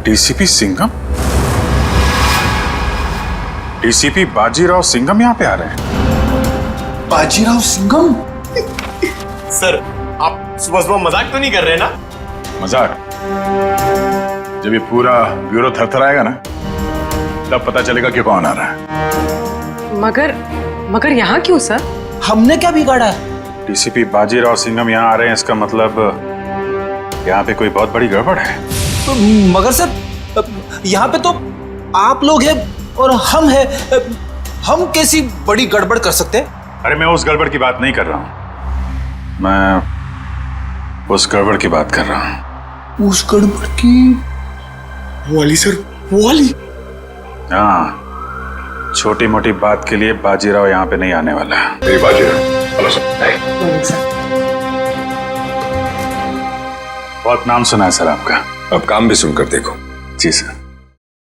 DCP Singham? DCP Bajirao Singham यहाँ पे आ रहे हैं? बाजीराव सिंघम? सर, आप सुबह सुबह मजाक तो नहीं कर रहे ना? मजाक? जब ये पूरा ब्यूरो थरथराएगा ना, तब पता चलेगा कि कौन आ रहा है। मगर यहाँ क्यों सर? हमने क्या बिगाड़ा है? डीसीपी बाजीराव सिंघम यहाँ आ रहे हैं, इसका मतलब यहाँ पे कोई बहुत बड़ी गड़बड़ है। मगर सर, यहाँ पे तो आप लोग हैं और हम हैं। हम कैसी बड़ी गड़बड़ कर सकते हैं? अरे मैं उस गड़बड़ की बात नहीं कर रहा हूँ, मैं उस गड़बड़ की बात कर रहा हूँ। उस गड़बड़ की? वाली सर, वाली? हाँ, छोटी मोटी बात के लिए बाजीराव यहाँ पे नहीं आने वाला है। Bajirao, hello sir. बहुत नाम सुना है सर आपका। अब काम भी सुनकर देखो। जी सर।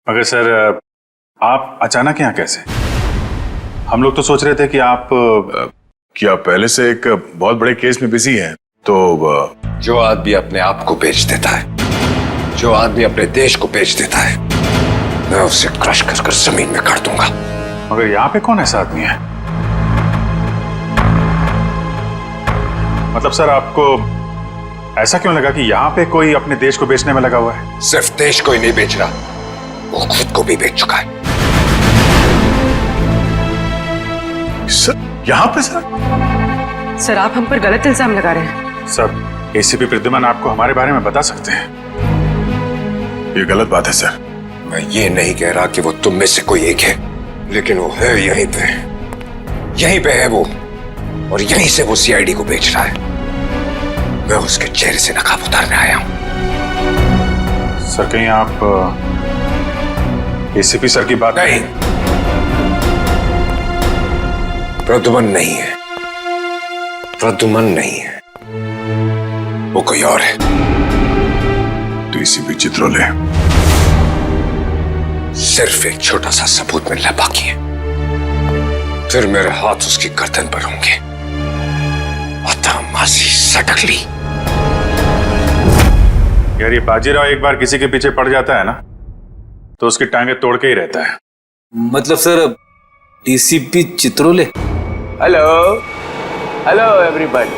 मगर सर, आप अचानक यहाँ कैसे? हम लोग तो सोच रहे थे कि आप पहले से एक बहुत बड़े केस में बिजी हैं, तो जो आदमी अपने आप को बेच देता है, जो आदमी अपने देश को बेच देता है, मैं उसे क्रश कर कर जमीन में गाड़ दूंगा। मगर यहाँ पे कौन ऐसा आदमी है? मतलब सर, आपको ऐसा क्यों लगा कि यहाँ पे कोई अपने देश को बेचने में लगा हुआ है? सिर्फ देश को ही नहीं बेच रहा, वो खुद को भी बेच चुका है। सर, यहाँ पे सर आप हम पर गलत इल्जाम लगा रहे हैं। सर, एसीपी प्रद्युमन आपको हमारे बारे में बता सकते हैं। ये गलत बात है सर। मैं ये नहीं कह रहा कि वो तुम में से कोई एक है, लेकिन वो है यहीं पे है वो, और यहीं से वो सीआईडी को बेच रहा है। मैं उसके चेहरे से नकाब उतारने आया हूं। सर, कहीं आप एसीपी सर की बात? नहीं, प्रद्युमन नहीं है, प्रद्युमन नहीं है, वो कोई और है। तो एसीपी चित्रोले। सिर्फ एक छोटा सा सबूत मिलना बाकी है, फिर मेरे हाथ उसकी गर्दन पर होंगे। अतः मासी सटकली। यार, ये बाजीराव एक बार किसी के पीछे पड़ जाता है ना, तो उसकी टांगे तोड़ के ही रहता है। मतलब sir, DCP Chitrole? Hello hello everybody.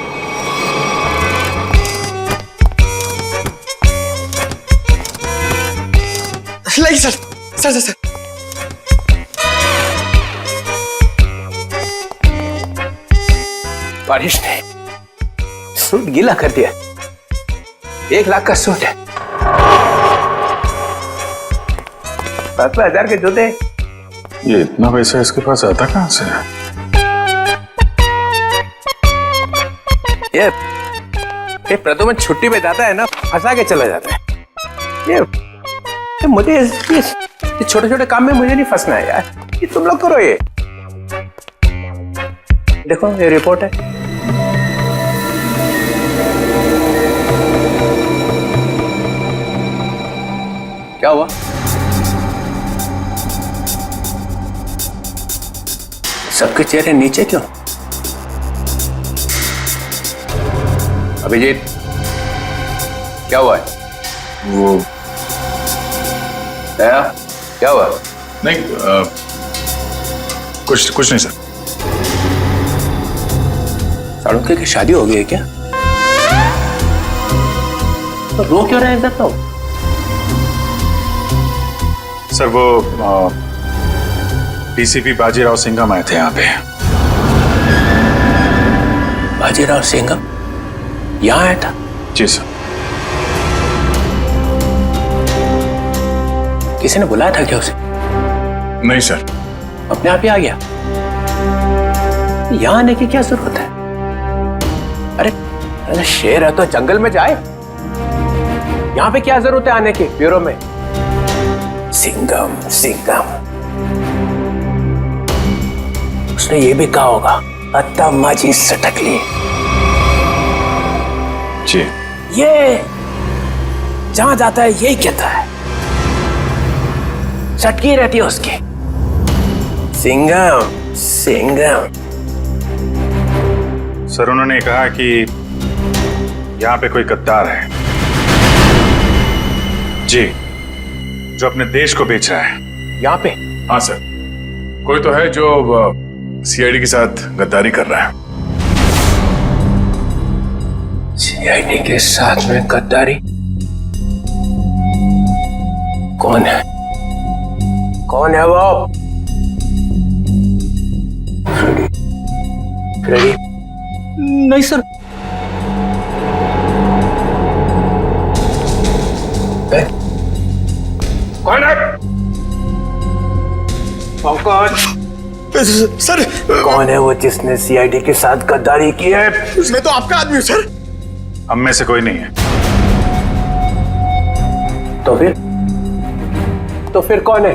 नहीं सर, सर बारिश ने सूट गीला कर दिया। 1 लाख का सूट है, 7,000 के जूते। ये इतना पैसा इसके पास आता कहां से? ये प्रद्युमन छुट्टी पे जाता है ना, फंसा के चला जाता है। ये मुझे ये छोटे छोटे काम में मुझे नहीं फंसना है यार। ये तुम लोग करो। ये देखो, ये रिपोर्ट है। क्या हुआ? सबके चेहरे नीचे क्यों? अभिजीत, क्या हुआ है? वो क्या हुआ? नहीं, कुछ नहीं सर। साड़ुंके की शादी हो गई है क्या? तो रो क्यों रहे हैं तो? सर, वो डीसीपी बाजीराव सिंघम आए थे यहाँ पे। बाजीराव सिंघम यहाँ आया था? जी सर। किसी ने बुलाया था क्या उसे? नहीं सर। अपने आप ही आ गया? यहाँ आने की क्या जरूरत है? अरे शेर है तो जंगल में जाए, यहाँ पे क्या जरूरत है आने की ब्यूरो में? सिंघम सिंघम, उसने ये भी कहा होगा, अत्ता माजी सटकली। जी। ये जहां जाता है यही कहता है, चटकी रहती है उसकी। सिंघम सिंघम। सर, उन्होंने कहा कि यहाँ पे कोई गद्दार है। जी, जो अपने देश को बेच रहा है। यहाँ पे? हाँ सर, कोई तो है जो सीआईडी के साथ गद्दारी कर रहा है। सीआईडी के साथ में गद्दारी? कौन है? कौन है वो? फ्रेडी? नहीं सर। कौन है? कौन? सर कौन है वो जिसने सीआईडी के साथ गद्दारी की है? मैं तो आपका आदमी हूँ सर। हम में से कोई नहीं है। तो फिर कौन है?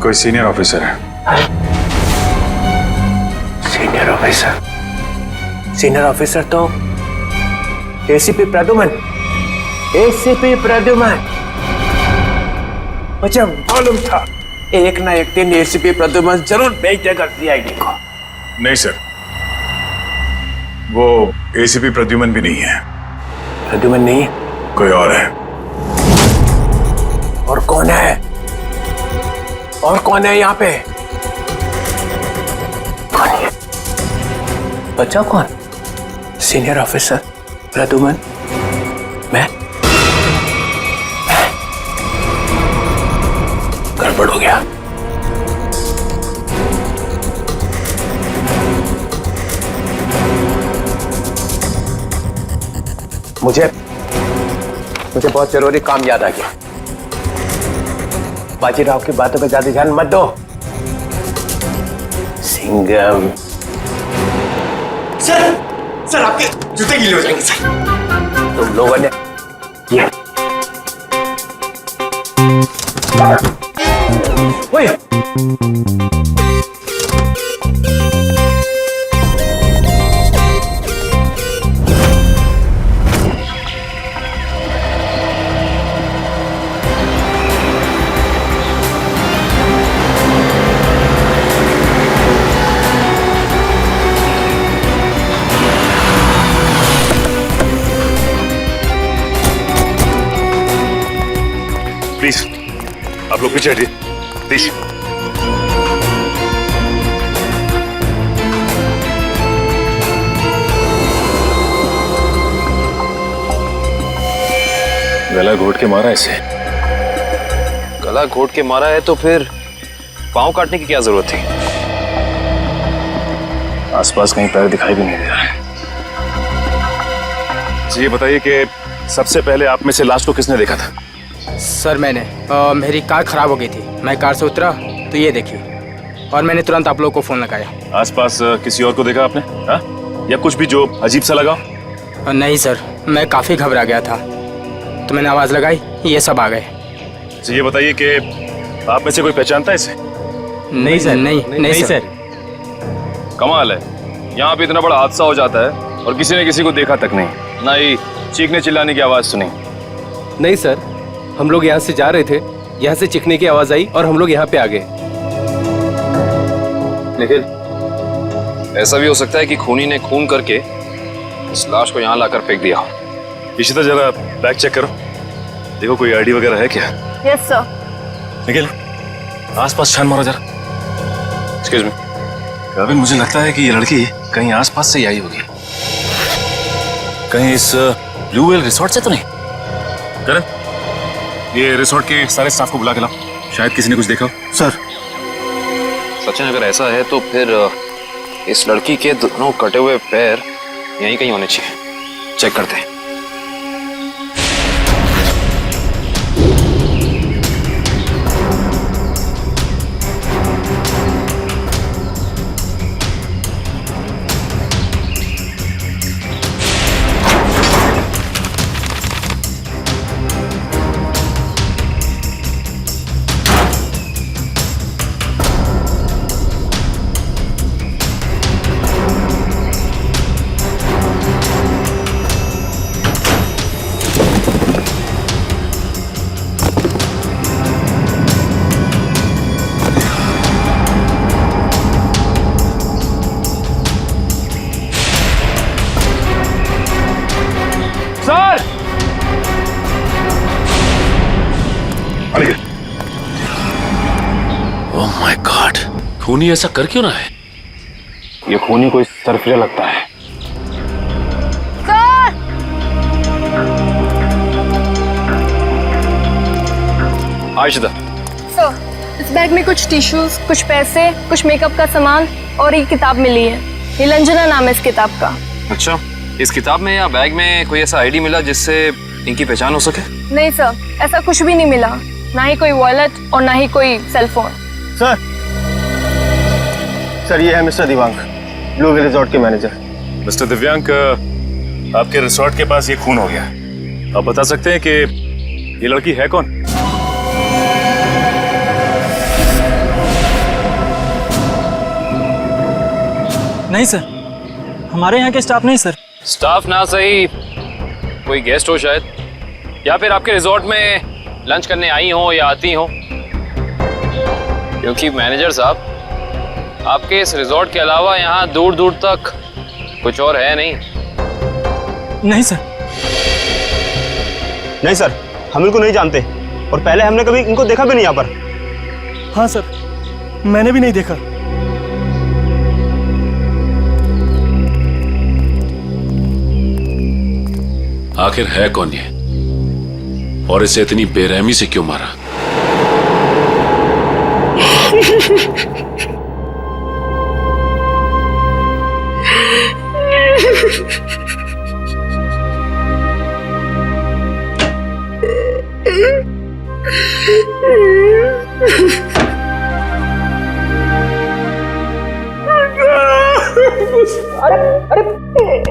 कोई सीनियर ऑफिसर है। Senior officer? सीनियर ऑफिसर तो एसीपी प्रद्युमन। एसीपी प्रद्युमन, मुझे मालूम था एक ना एक दिन एसीपी प्रद्युमन जरूर भेज देगा सीआईडी को। नहीं सर, वो एसीपी प्रद्युमन भी नहीं है। प्रद्युमन नहीं है? कोई और है। और कौन है? और कौन है यहाँ पे? कौन है? बच्चा कौन? सीनियर ऑफिसर प्रद्युमन, मैं? गड़बड़ हो गया। मुझे बहुत जरूरी काम याद आ गया। बाजीराव की बातों पे ज्यादा ध्यान मत दो। सिंघम। सर आपके जूते गीले हो जाएंगे सर। तुम लोगों ने ये ओए, प्लीज आप लोग पीछे हटिए प्लीज। गला घोट के मारा इसे। गला घोट के मारा है तो फिर पांव काटने की क्या जरूरत थी? आसपास कहीं पैर दिखाई भी नहीं दे रहा है। तो ये बताइए कि सबसे पहले आप में से लाश को किसने देखा था? सर मैंने मेरी कार खराब हो गई थी। मैं कार से उतरा तो ये देखी और मैंने तुरंत आप लोगों को फोन लगाया। आसपास किसी और को देखा आपने? हाँ? या कुछ भी जो अजीब सा लगा? नहीं सर, मैं काफ़ी घबरा गया था तो मैंने आवाज़ लगाई, ये सब आ गए। तो ये बताइए कि आप में से कोई पहचानता है इसे? नहीं सर, नहीं सर। कमाल है, यहाँ पे इतना बड़ा हादसा हो जाता है और किसी ने किसी को देखा तक नहीं, ना ही चीखने चिल्लाने की आवाज सुनी। नहीं सर, हम लोग यहाँ से जा रहे थे, यहाँ से चीखने की आवाज आई और हम लोग यहाँ पे आ गए। लेकिन ऐसा भी हो सकता है कि खूनी ने खून करके इस लाश को यहाँ लाकर फेंक दिया। इशिता जरा बैग चेक करो, देखो कोई आईडी वगैरह है क्या? Yes sir. निखिल आसपास छान मारो जरा। एक्सक्यूज मी, अभी मुझे लगता है कि ये लड़की कहीं आसपास से ही आई होगी। कहीं इस ब्लू व्हेल रिसोर्ट से तो नहीं? करण, ये रिसोर्ट के सारे स्टाफ को बुला के लाओ, शायद किसी ने कुछ देखा हो। सर सचिन, अगर ऐसा है तो फिर इस लड़की के दोनों कटे हुए पैर यहीं कहीं होने चाहिए। चेक करते हैं। खूनी ऐसा कर क्यों ना है? ये खूनी कोई सरफिरा लगता है। सर! आयशा, सर, इस बैग में कुछ टिश्यूज, कुछ पैसे, कुछ मेकअप का सामान और एक किताब मिली है। नीलंजना नाम है इस किताब का। अच्छा, इस किताब में या बैग में कोई ऐसा आईडी मिला जिससे इनकी पहचान हो सके? नहीं सर, ऐसा कुछ भी नहीं मिला, ना ही कोई वॉलेट और ना ही कोई सेल फोन। सर ये है मिस्टर दिवांग, ब्लू हिल रिजॉर्ट के मैनेजर। मिस्टर दिव्यांक, आपके रिसोर्ट के पास ये खून हो गया। आप बता सकते हैं कि ये लड़की है कौन? नहीं सर, हमारे यहाँ के स्टाफ नहीं सर। स्टाफ ना सही, कोई गेस्ट हो शायद, या फिर आपके रिजॉर्ट में लंच करने आई हो या आती हो। क्योंकि मैनेजर साहब, आपके इस रिजॉर्ट के अलावा यहाँ दूर दूर तक कुछ और है नहीं। नहीं सर। नहीं सर, हम इनको नहीं जानते और पहले हमने कभी इनको देखा भी नहीं यहाँ पर। हाँ सर, मैंने भी नहीं देखा। आखिर है कौन ये, और इसे इतनी बेरहमी से क्यों मारा?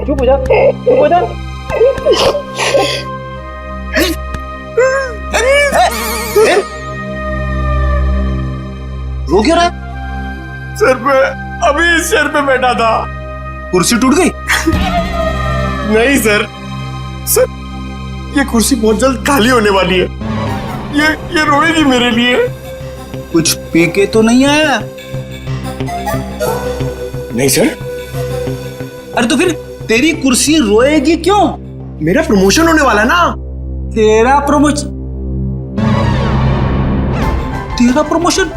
चुप हो जा, चुप हो जा। रो क्यों रहा? सर पे अभी इस चेयर पे बैठा था, कुर्सी टूट गई? नहीं सर, सर ये कुर्सी बहुत जल्द खाली होने वाली है। ये रोएगी मेरे लिए। कुछ पी के तो नहीं आया? नहीं सर। अरे तो फिर तेरी कुर्सी रोएगी क्यों? मेरा प्रमोशन होने वाला ना। तेरा प्रमोशन? तेरा प्रमोशन?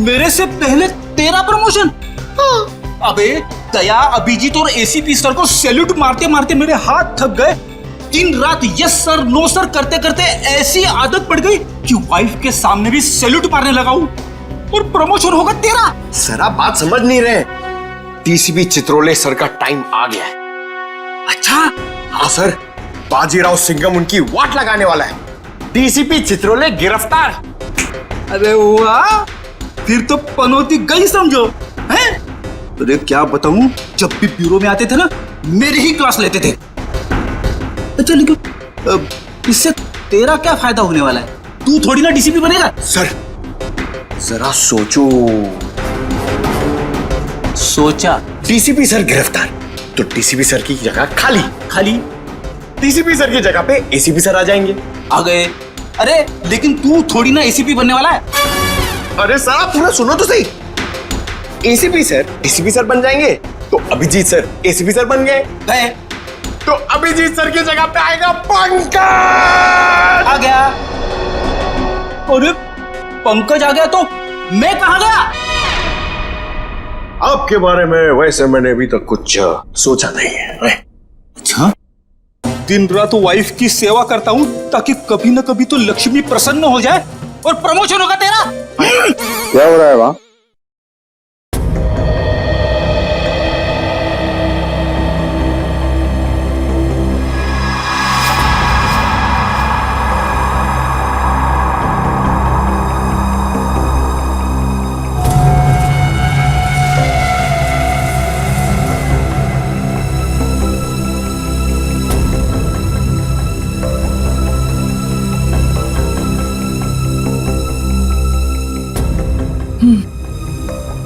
मेरे से पहले तेरा प्रमोशन? अबे दया, अभिजीत और एसीपी सर को सैल्यूट मारते मारते मेरे हाथ थक गए। दिन रात यस सर नो सर करते करते ऐसी आदत पड़ गई कि वाइफ के सामने भी सैल्यूट मारने लगा हूं, और प्रमोशन होगा तेरा। सर आप बात समझ नहीं रहे। डीसीपी चित्रोले सर का टाइम आ गया है। अच्छा? हाँ सर, बाजीराव सिंघम उनकी वाट लगाने वाला है। डीसीपी चित्रोले गिरफ्तार। अरे वाह, फिर तो पनौती गई समझो। हैं? अरे क्या बताऊं, जब भी ब्यूरो में आते थे ना, मेरी ही क्लास लेते थे। अच्छा लेकिन इससे तेरा क्या फायदा होने वाला है? तू थोड़ी ना डीसीपी बनेगा। सर जरा सोचो। सोचा? डीसीपी सर गिरफ्तार तो डीसीपी सर की जगह खाली। खाली? डीसीपी सर की जगह पे एसीपी सर आ जाएंगे। आ गए। अरे लेकिन तू थोड़ी ना एसीपी बनने वाला है। अरे सर आप थोड़ा सुनो तो सही। एसीपी सर डीसीपी सर बन जाएंगे तो अभिजीत सर एसीपी सर बन गए, तो अभिजीत सर की जगह पे आएगा पंकज। आ गया। अरे पंकज आ गया तो मैं कहां गया? आपके बारे में वैसे मैंने अभी तक कुछ सोचा नहीं है। अच्छा, दिन रात वाइफ की सेवा करता हूं ताकि कभी ना कभी तो लक्ष्मी प्रसन्न हो जाए और प्रमोशन होगा तेरा। क्या हो रहा है वहां?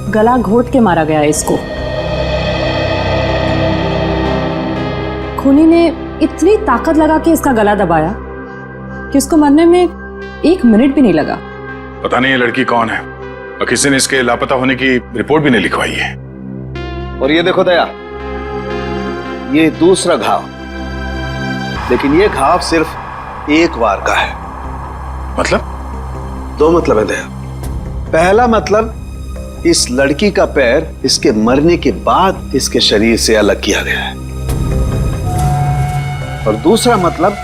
गला घोट के मारा गया इसको। खूनी ने इतनी ताकत लगा के इसका गला दबाया कि उसको मरने में 1 मिनट भी नहीं लगा। पता नहीं ये लड़की कौन है और किसी ने इसके लापता होने की रिपोर्ट भी नहीं लिखवाई है। और ये देखो दया, ये दूसरा घाव, लेकिन ये घाव सिर्फ एक बार का है। मतलब? 2 मतलब है दया। पहला मतलब इस लड़की का पैर इसके मरने के बाद इसके शरीर से अलग किया गया है। और दूसरा मतलब,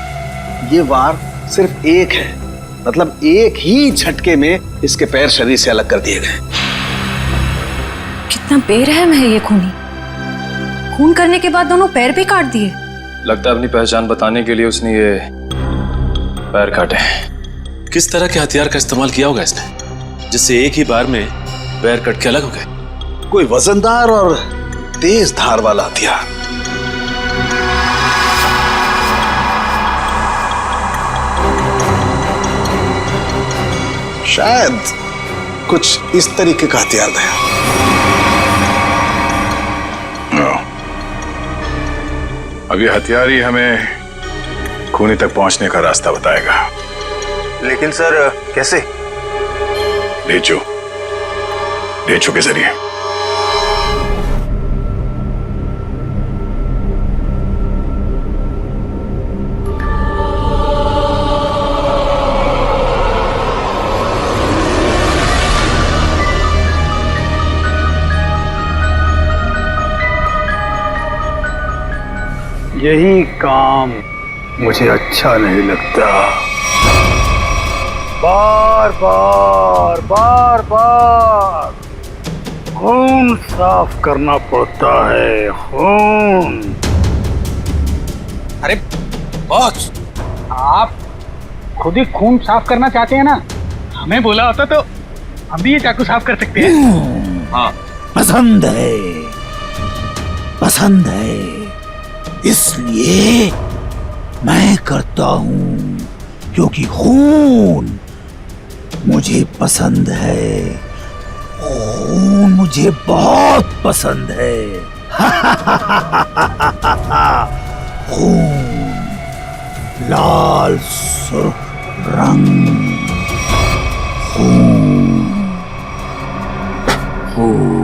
ये वार सिर्फ एक है, मतलब एक ही झटके में इसके पैर शरीर से अलग कर दिए गए। कितना बेरहम है ये खूनी। खून करने के बाद दोनों पैर भी काट दिए। लगता है अपनी पहचान बताने के लिए उसने ये पैर काटे। किस तरह के हथियार का इस्तेमाल किया होगा इसने, जिससे एक ही बार में पैर कट के अलग हो गए? कोई वजनदार और तेज धार वाला हथियार। शायद कुछ इस तरीके का हथियार था। अभी हथियार ही हमें खूनी तक पहुंचने का रास्ता बताएगा। लेकिन सर कैसे? डेचो के जरिए। यही काम मुझे अच्छा नहीं लगता। बार बार खून साफ करना पड़ता है, खून। अरे बॉस, आप खुद ही खून साफ करना चाहते हैं ना? हमें बोला होता तो हम भी ये चाकू साफ कर सकते हैं। हाँ, पसंद है, इसलिए मैं करता हूं, क्योंकि खून मुझे पसंद है। खून मुझे बहुत पसंद है। खून, लाल सुर्ख रंग, खून, खून।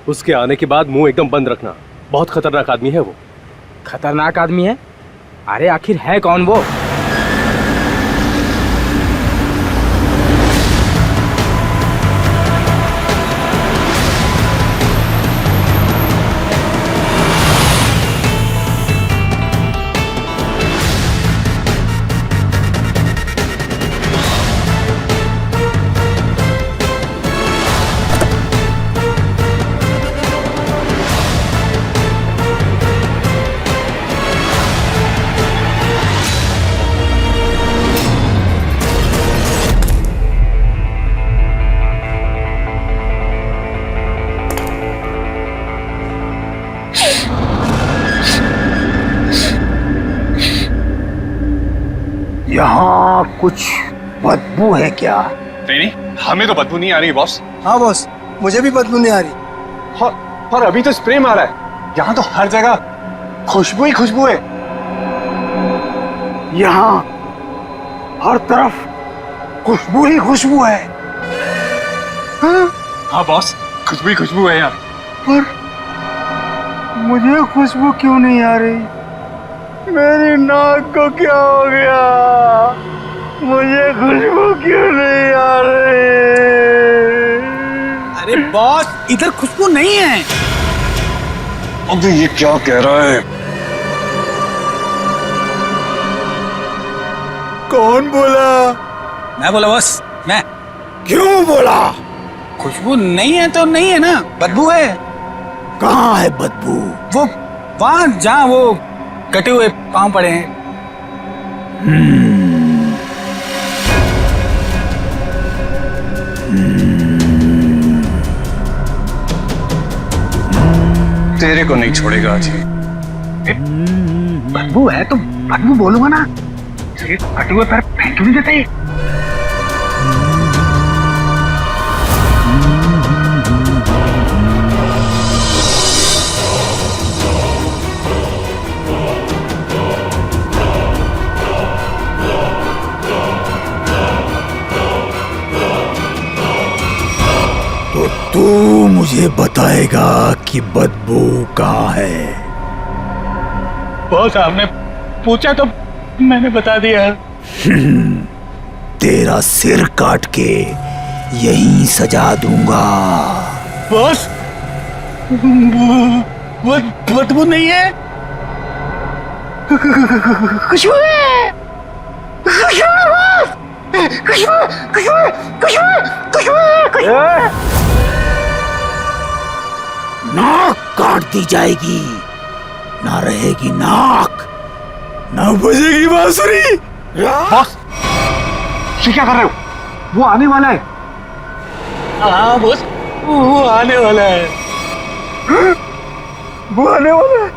उसके आने के बाद मुंह एकदम बंद रखना। बहुत खतरनाक आदमी है वो। खतरनाक आदमी है? अरे आखिर है कौन वो? यहाँ कुछ बदबू है क्या? नहीं, हमें तो बदबू नहीं आ रही बॉस। हाँ बॉस, मुझे भी बदबू नहीं आ रही। और अभी तो स्प्रे मारा है। यहाँ तो हर जगह खुशबू ही खुशबू है। यहाँ हर तरफ खुशबू ही खुशबू है। हाँ बॉस, खुशबू ही खुशबू है यहाँ। पर मुझे खुशबू क्यों नहीं आ रही? मेरी नाक को क्या हो गया? मुझे खुशबू क्यों नहीं आ रही? अरे बॉस, इधर खुशबू नहीं है। अबे ये क्या कह रहा है? कौन बोला? मैं बोला बॉस, मैं। क्यों बोला? खुशबू नहीं है तो नहीं है ना, बदबू है। कहाँ है बदबू? वो वहां जहाँ वो कटे हुए पांव पड़े हैं। तेरे को नहीं छोड़ेगा आज। बदबू है तो मैं बोलूंगा ना, सिर्फ कटे हुए पैर फेंक क्यों नहीं देते? तो तू मुझे बताएगा कि बदबू कहाँ है? बॉस आपने पूछा तो मैंने बता दिया। तेरा सिर काट के यहीं सजा दूंगा। बॉस वो बदबू नहीं है, खुशबू है, खुशबू है बॉस, खुशबू खुशबू खुशबू खुशबू खुशबू। नाक काट दी जाएगी, ना रहेगी नाक, ना बजेगी बांसुरी। बॉस क्या कर रहे हो? वो आने वाला है। हाँ बॉस, वो आने वाला है। वो आने वाला है,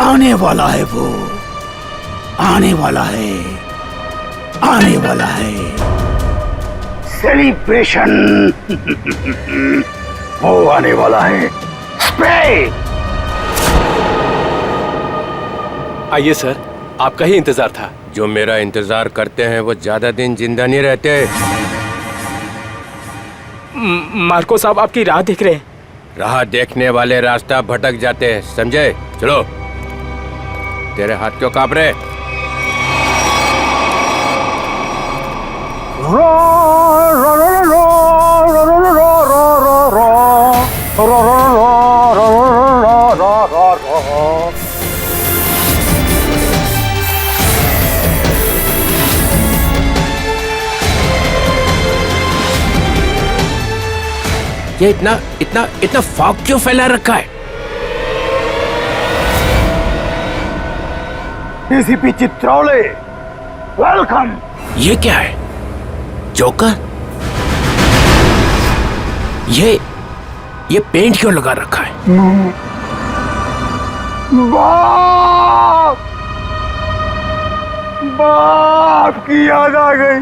आने वाला है, वो आने वाला है, आने वाला है। सेलिब्रेशन वो आने वाला है। स्प्रे। आइए सर, आपका ही इंतजार था। जो मेरा इंतजार करते हैं वो ज्यादा दिन जिंदा नहीं रहते। मार्को साहब आपकी राह देख रहे हैं। राह देखने वाले रास्ता भटक जाते हैं, समझे? चलो। तेरे हाथ क्यों कांप रहे? ये इतना इतना इतना फॉग क्यों फैला रखा है? ACP Chitrole, welcome. ये क्या है? जोकर? ये पेंट क्यों लगा रखा है? बाप, बाप की याद आ गई।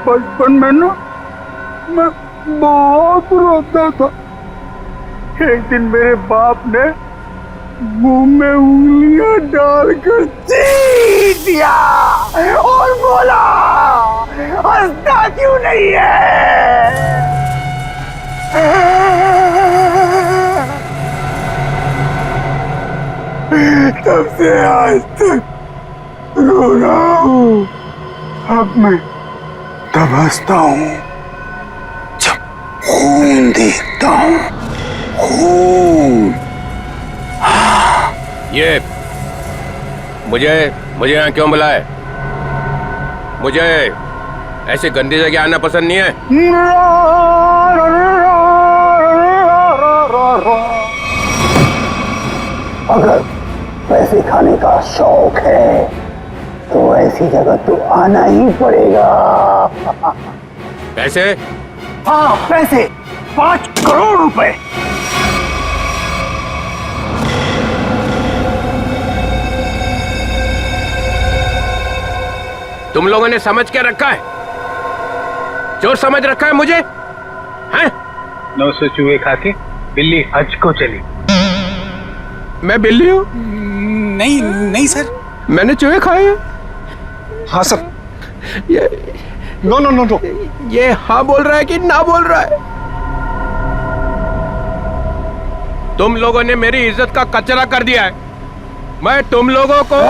बचपन में ना मैं बहुत रोता था। एक दिन मेरे बाप ने मुंह में उंगलियां डालकर चीर दिया और बोला, हंसता क्यों नहीं है? तब से आज तक रो रहा हूँ। अब मैं तब हंसता हूँ जब खून देखता हूँ, खून। ये मुझे यहाँ क्यों बुलाए? मुझे ऐसी गंदी जगह आना पसंद नहीं है। अगर पैसे खाने का शौक है तो ऐसी जगह तो आना ही पड़ेगा। पैसे? हाँ पैसे, 5 करोड़ रुपए। तुम लोगों ने समझ क्या रखा है? जो समझ रखा है मुझे, हैं? 900 चूहे खा के बिल्ली हज को चली। मैं बिल्ली हूँ? नहीं नहीं सर, मैंने चूहे खाए हैं। हाँ सर। ये नो नो नो नो, ये हाँ बोल रहा है कि ना बोल रहा है? तुम लोगों ने मेरी इज्जत का कचरा कर दिया है। मैं तुम लोगों को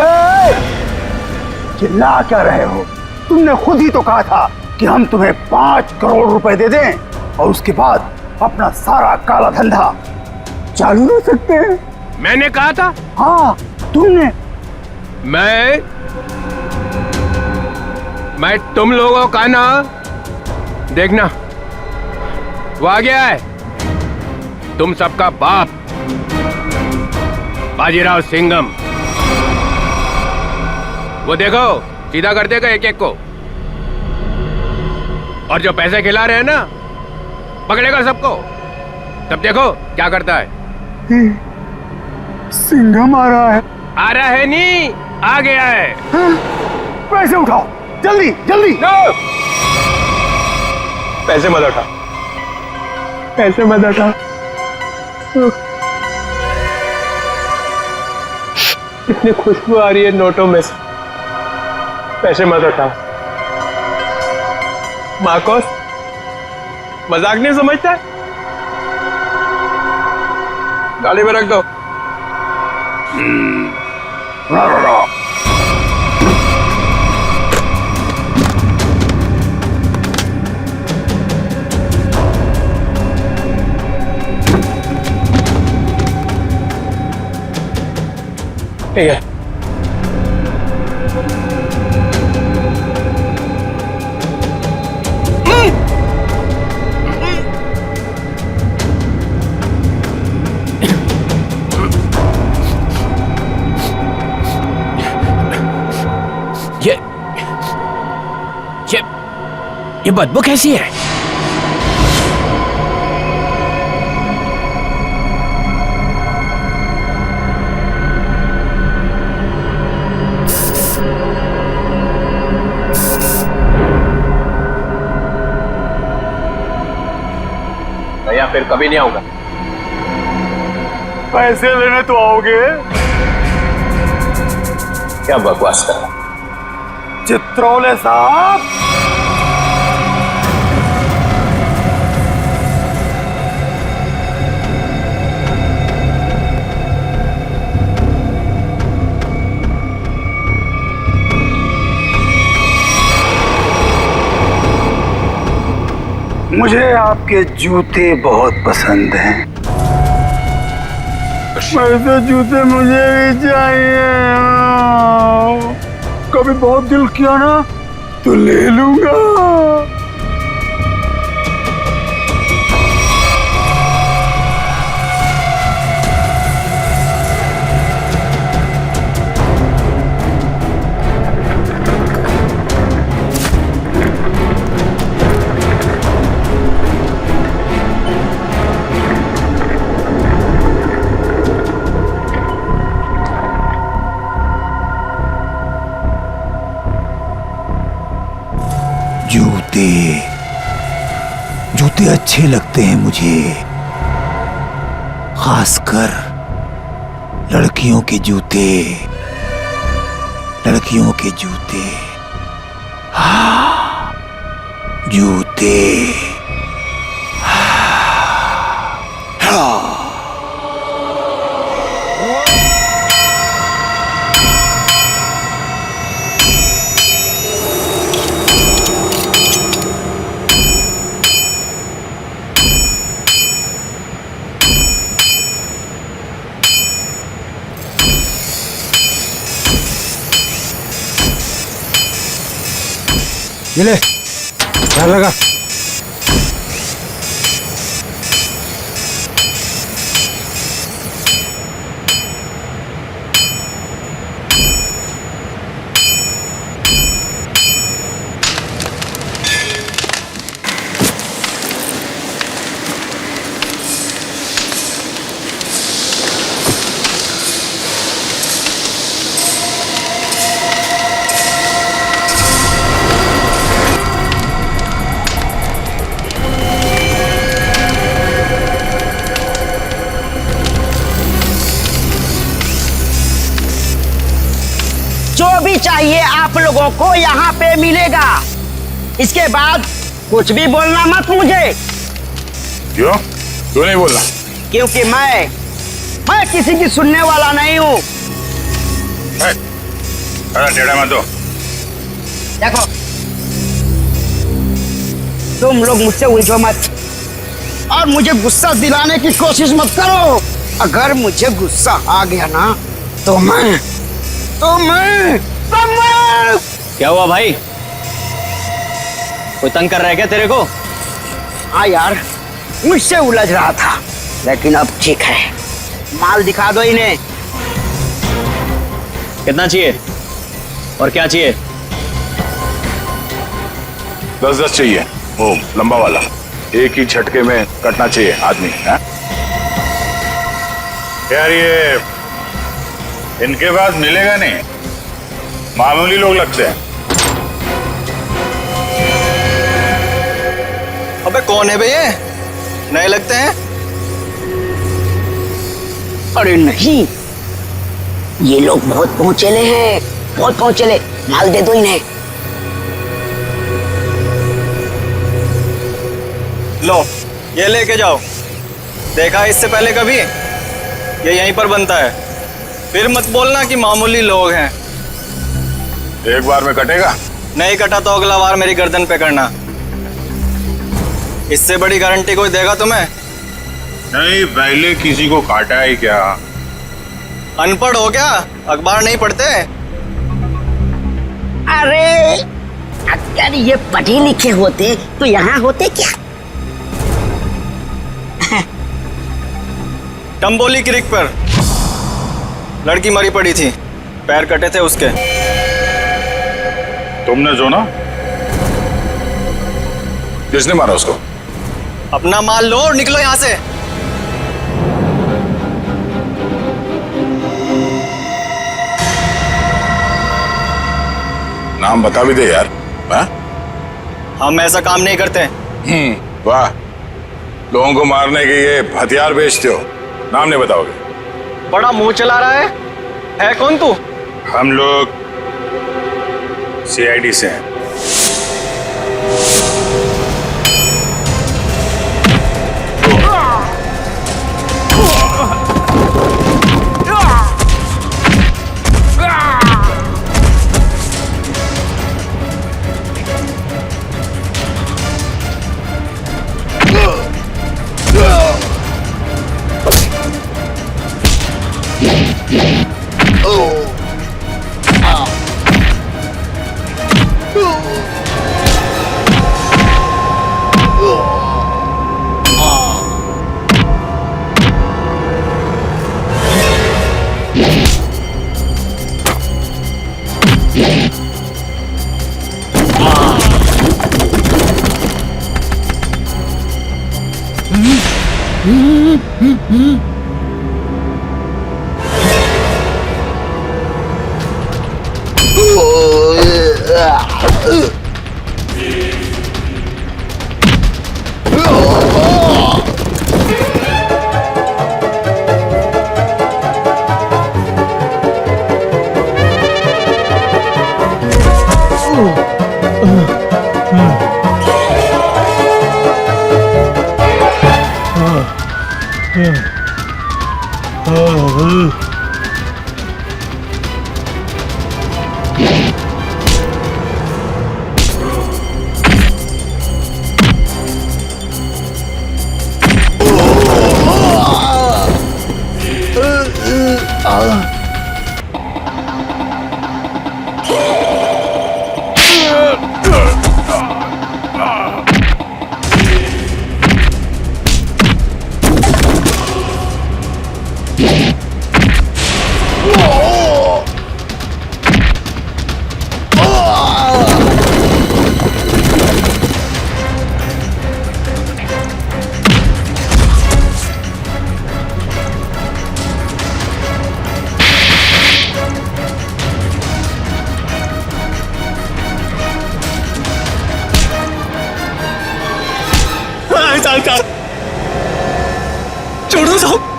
चिल्ला क्या रहे हो? तुमने खुद ही तो कहा था कि हम तुम्हें 5 करोड़ रुपए दे दें और उसके बाद अपना सारा काला धंधा चालू रख सकते हैं। मैंने कहा था? हाँ तुमने। मैं तुम लोगों का ना, देखना वो आ गया है, तुम सबका बाप बाजीराव सिंघम। वो देखो सीधा कर देगा एक एक को, और जो पैसे खिला रहे हैं ना पकड़ेगा सबको। तब देखो क्या करता है। सिंघम आ रहा है। आ रहा है नहीं, आ गया है। पैसे उठाओ जल्दी जल्दी। नो, पैसे मत उठा, पैसे मत उठा। इतनी खुशबू आ रही है नोटों में से, पैसे मत उठा। मार्कोस, मजाक नहीं समझता? गाड़ी में रख दो। ठीक है। ये बदबू कैसी है? भैया फिर कभी नहीं आऊंगा। पैसे लेने तो आओगे? क्या बकवास कर रहा? चित्रोले साहब, मुझे आपके जूते बहुत पसंद हैं। वैसे जूते मुझे भी चाहिए। कभी बहुत दिल किया ना तो ले लूंगा। जूते अच्छे लगते हैं मुझे, खासकर लड़कियों के जूते, लड़कियों के जूते। हाँ, जूते। हाँ। ये ले, ध्यान लगा। जो भी चाहिए आप लोगों को यहाँ पे मिलेगा। इसके बाद कुछ भी बोलना मत मुझे। क्यों? क्यों नहीं बोलना? क्योंकि मैं किसी की सुनने वाला नहीं हूँ। टेढ़ा मत दो। देखो, तुम लोग मुझसे उलझो मत और मुझे गुस्सा दिलाने की कोशिश मत करो। अगर मुझे गुस्सा आ गया ना तो मैं क्या हुआ भाई? कोई तंग कर रहा है क्या तेरे को? हाँ यार, मुझसे उलझ रहा था, लेकिन अब ठीक है। माल दिखा दो इन्हें। कितना चाहिए और क्या चाहिए? 10-10 चाहिए, वो लंबा वाला, एक ही झटके में कटना चाहिए आदमी है? यार ये इनके पास मिलेगा नहीं, मामूली लोग लगते हैं। अबे कौन है बे ये? नए लगते हैं। अरे नहीं, ये लोग बहुत पहुंचेले हैं, बहुत पहुंचेले। माल दे दो इन्हें। लो ये लेके जाओ। देखा है इससे पहले कभी? ये यहीं पर बनता है। फिर मत बोलना कि मामूली लोग हैं। एक बार में कटेगा? नहीं कटा तो अगला बार मेरी गर्दन पे करना। इससे बड़ी गारंटी कोई देगा तुम्हें? नहीं, पहले किसी को काटा है क्या? अनपढ़ हो क्या? अखबार नहीं पढ़ते? अरे अगर ये पढ़े लिखे होते तो यहाँ होते क्या? टम्बोली क्रिक पर लड़की मरी पड़ी थी, पैर कटे थे उसके। तुमने सुना? किसने मारा उसको? अपना माल लो और निकलो यहाँ से। नाम बता भी दे यार। हाँ? हम ऐसा काम नहीं करते। वाह, लोगों को मारने के ये हथियार बेचते हो, नाम नहीं बताओगे? बड़ा मुंह चला रहा है कौन तू? हम लोग CID से हैं।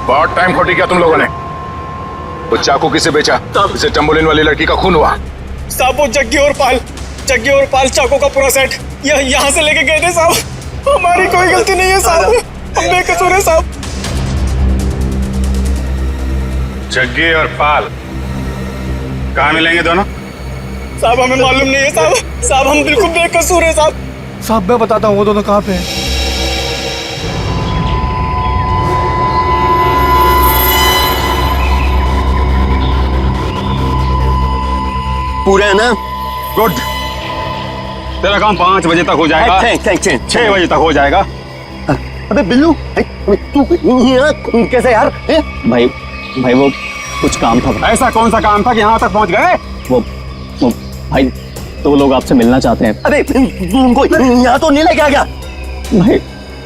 बहुत टाइम खोटी किया तुम लोगों ने। वो चाकू किसे बेचा? इसे टम्बोलिन वाली लड़की का खून हुआ। साहब वो जग्गी और पाल चाकू का पूरा सेट यहाँ से लेके गए थे साहब। हमारी कोई गलती नहीं है साहब, हम बेकसूर है साहब। जग्गी और पाल कहाँ मिलेंगे दोनों? साहब हमें मालूम नहीं है साहब, हम बिल्कुल बेकसूर है साहब। साहब मैं बताता हूँ वो दोनों कहाँ पे हैं। पूरे है ना? गुड, तेरा काम 5 बजे तक हो जाएगा। 6 बजे तक हो जाएगा। अबे बिल्लू तू कैसे यार? भाई वो कुछ काम था। ऐसा कौन सा काम था कि यहाँ तक पहुँच गए? वो भाई तो लोग आपसे मिलना चाहते हैं। अरे उनको यहाँ तो नहीं लेके आ गया।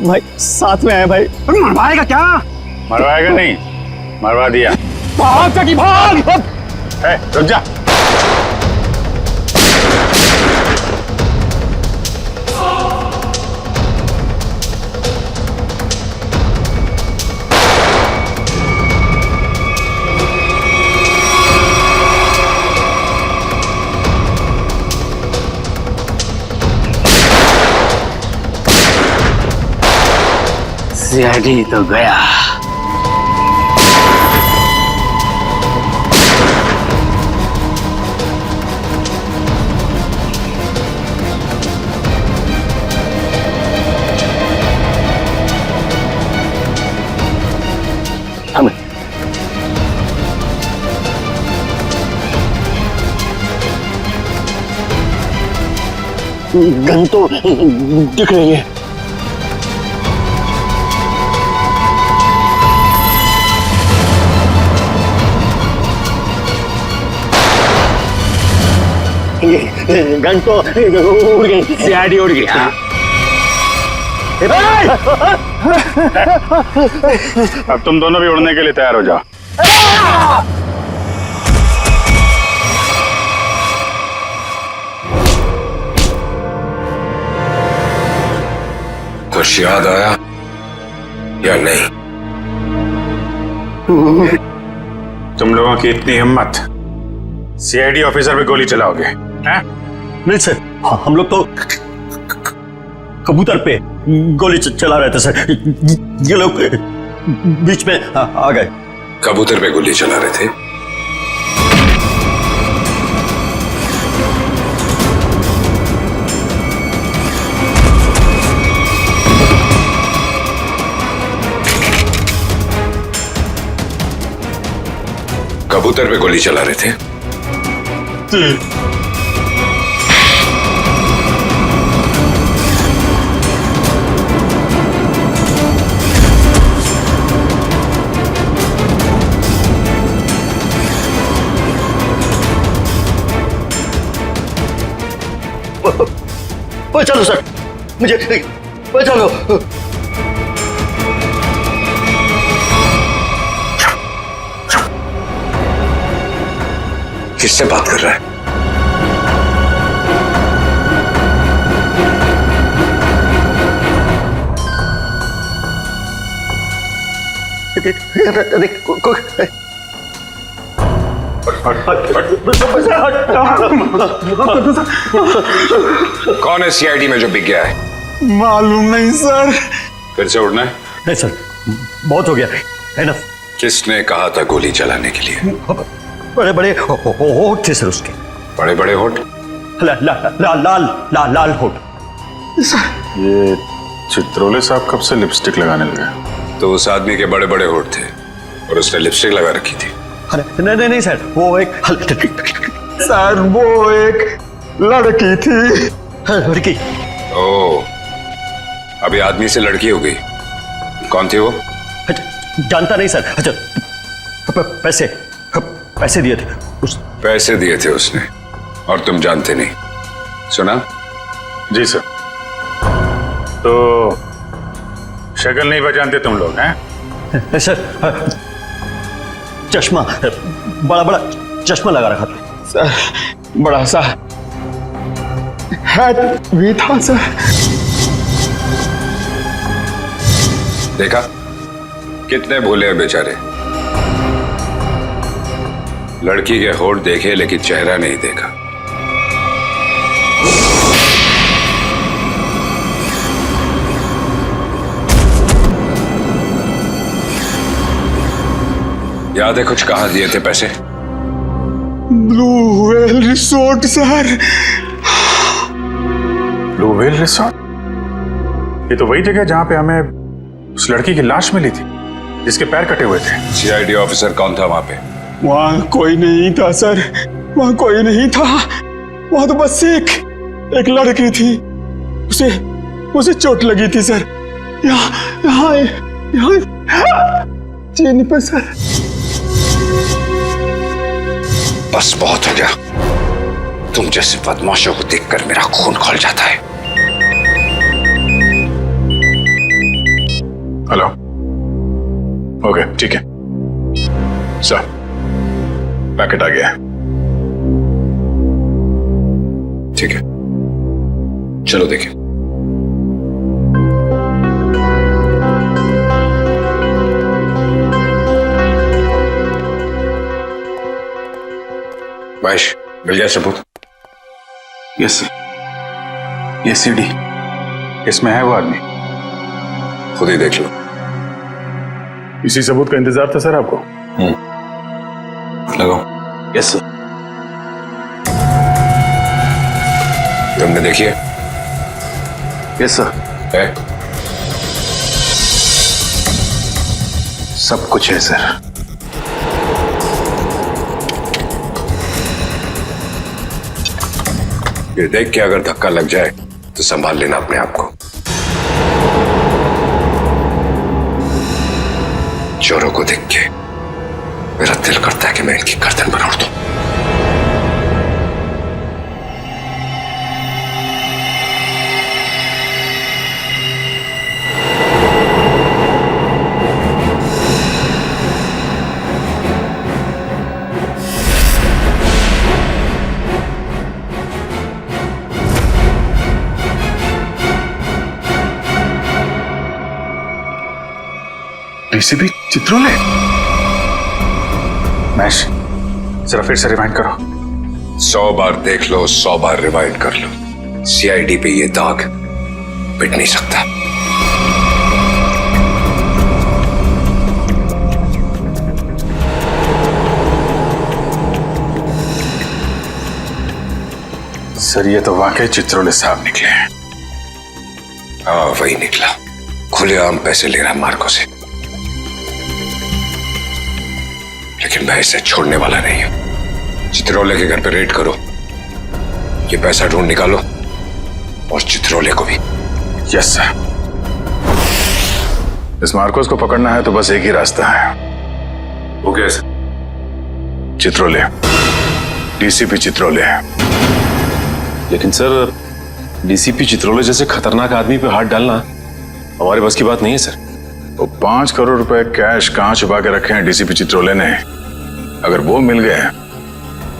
भाई साथ में है भाई। मरवाएगा क्या? मरवाएगा नहीं, मरवा दिया। भाग! रुक जा। सीआईडी तो गया। गन तो दिख रही है। गन तो उड़ गई, सीआईडी उड़ गई। अब तुम दोनों भी उड़ने के लिए तैयार हो जाओ। कुछ याद आया या नहीं? तुम लोगों की इतनी हिम्मत, सीआईडी ऑफिसर पे गोली चलाओगे? हैं? नहीं सर, हम लोग तो कबूतर पे गोली चला रहे थे सर। ये लोग बीच में आ गए। कबूतर पे गोली चला रहे थे? कबूतर पे गोली चला रहे थे? चलो सर, मुझे चलो। किससे बात कर रहा है? कौन है सीआईडी में जो बिक गया है? मालूम नहीं सर। फिर से उड़ना है? नहीं सर, बहुत हो गया है। किसने कहा था गोली चलाने के लिए? बड़े बड़े होठ थे सर उसके। बड़े बड़े होठ? लाल होठ। ये चित्रोले साहब कब से लिपस्टिक लगाने लगे? तो उस आदमी के बड़े बड़े होठ थे और उसने लिपस्टिक लगा रखी थी। नहीं सर, वो एक सर, वो एक लड़की थी। लड़की? ओह, अभी आदमी से लड़की हो गई। कौन थी वो? जानता नहीं सर। अच्छा, पैसे दिए थे पैसे दिए थे उसने और तुम जानते नहीं? सुना? जी सर। तो शक्ल नहीं पहचानते तुम लोग हैं? सर, चश्मा, बड़ा चश्मा लगा रखा था सर। बड़ा सा हैट भी था सर। देखा कितने भोले हैं बेचारे। लड़की के होठ देखे लेकिन चेहरा नहीं देखा। याद है कुछ कहाँ दिए थे पैसे? Blue whale resort sir. Blue whale resort? ये तो वही जगह जहां पे हमें उस लड़की की लाश मिली थी जिसके पैर कटे हुए थे। सीआईडी ऑफिसर कौन था वहां पे? वहां कोई नहीं था सर, वहां कोई नहीं था। वहां तो बस एक लड़की थी, उसे चोट लगी थी सर। यहाँ चीन पे सर। बस बहुत हो गया। तुम जैसे बदमाशों को देखकर मेरा खून खौल जाता है। हेलो, ओके ठीक है सर, पैकेट आ गया है। ठीक है, चलो देखिए। महेश, मिल गया सबूत? यस सर, ये सीडी, इसमें है वो आदमी। खुद ही देख लो। इसी सबूत का इंतजार था सर आपको? लगाओ। Yes sir. तुमने देखी है? Yes sir. है? सब कुछ है सर। ये देख के अगर धक्का लग जाए तो संभाल लेना अपने आप को। चोरों को देख के मेरा दिल करता है कि मैं इनकी गर्दन पर उड़ दूं। डीसीपी चित्रोले? महेश, जरा फिर से रिवाइंड करो। 100 बार देख लो, 100 बार रिवाइंड कर लो, सीआईडी पे ये दाग मिट नहीं सकता। सर ये तो वाकई चित्रोले साहब निकले हैं। हाँ वही निकला, खुलेआम पैसे ले रहा मार्को से। लेकिन मैं इसे छोड़ने वाला नहीं हूं। चित्रोले के घर पे रेड करो, ये पैसा ढूंढ निकालो और चित्रोले को भी। Yes sir. इस मार्कोस को पकड़ना है तो बस एक ही रास्ता है। Okay sir. Chitrole, DCP Chitrole. लेकिन सर डीसीपी चित्रोले जैसे खतरनाक आदमी पे हाथ डालना हमारे बस की बात नहीं है सर। वो 5 करोड़ रुपए कैश कहां छुपा के रखे हैं डीसीपी चित्रोले ने? अगर वो मिल गए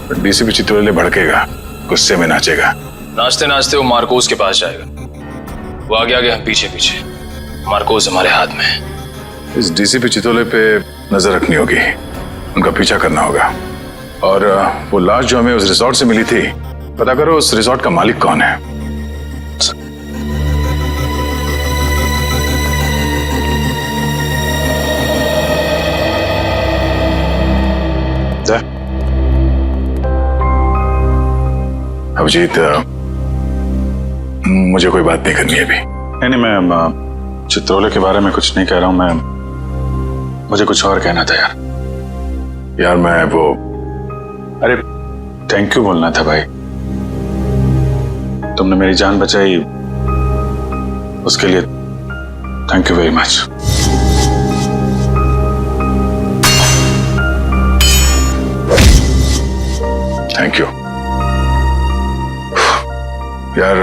तो डीसीपी चित्रोले भड़केगा, गुस्से में नाचेगा। नाचते नाचते वो मार्कोस के पास जाएगा। वो आगे आगे, हम पीछे पीछे। मार्कोस हमारे हाथ में है। इस डीसीपी चित्रोले पे नजर रखनी होगी, उनका पीछा करना होगा। और वो लाश जो हमें उस रिसोर्ट से मिली थी, पता करो उस रिसोर्ट का मालिक कौन है। अभिजीत, मुझे कोई बात नहीं करनी है अभी। नहीं, मैं चित्रोले के बारे में कुछ नहीं कह रहा हूं। मुझे कुछ और कहना था यार मैं वो, अरे थैंक यू बोलना था भाई। तुमने मेरी जान बचाई, उसके लिए thank you very much. Thank you यार,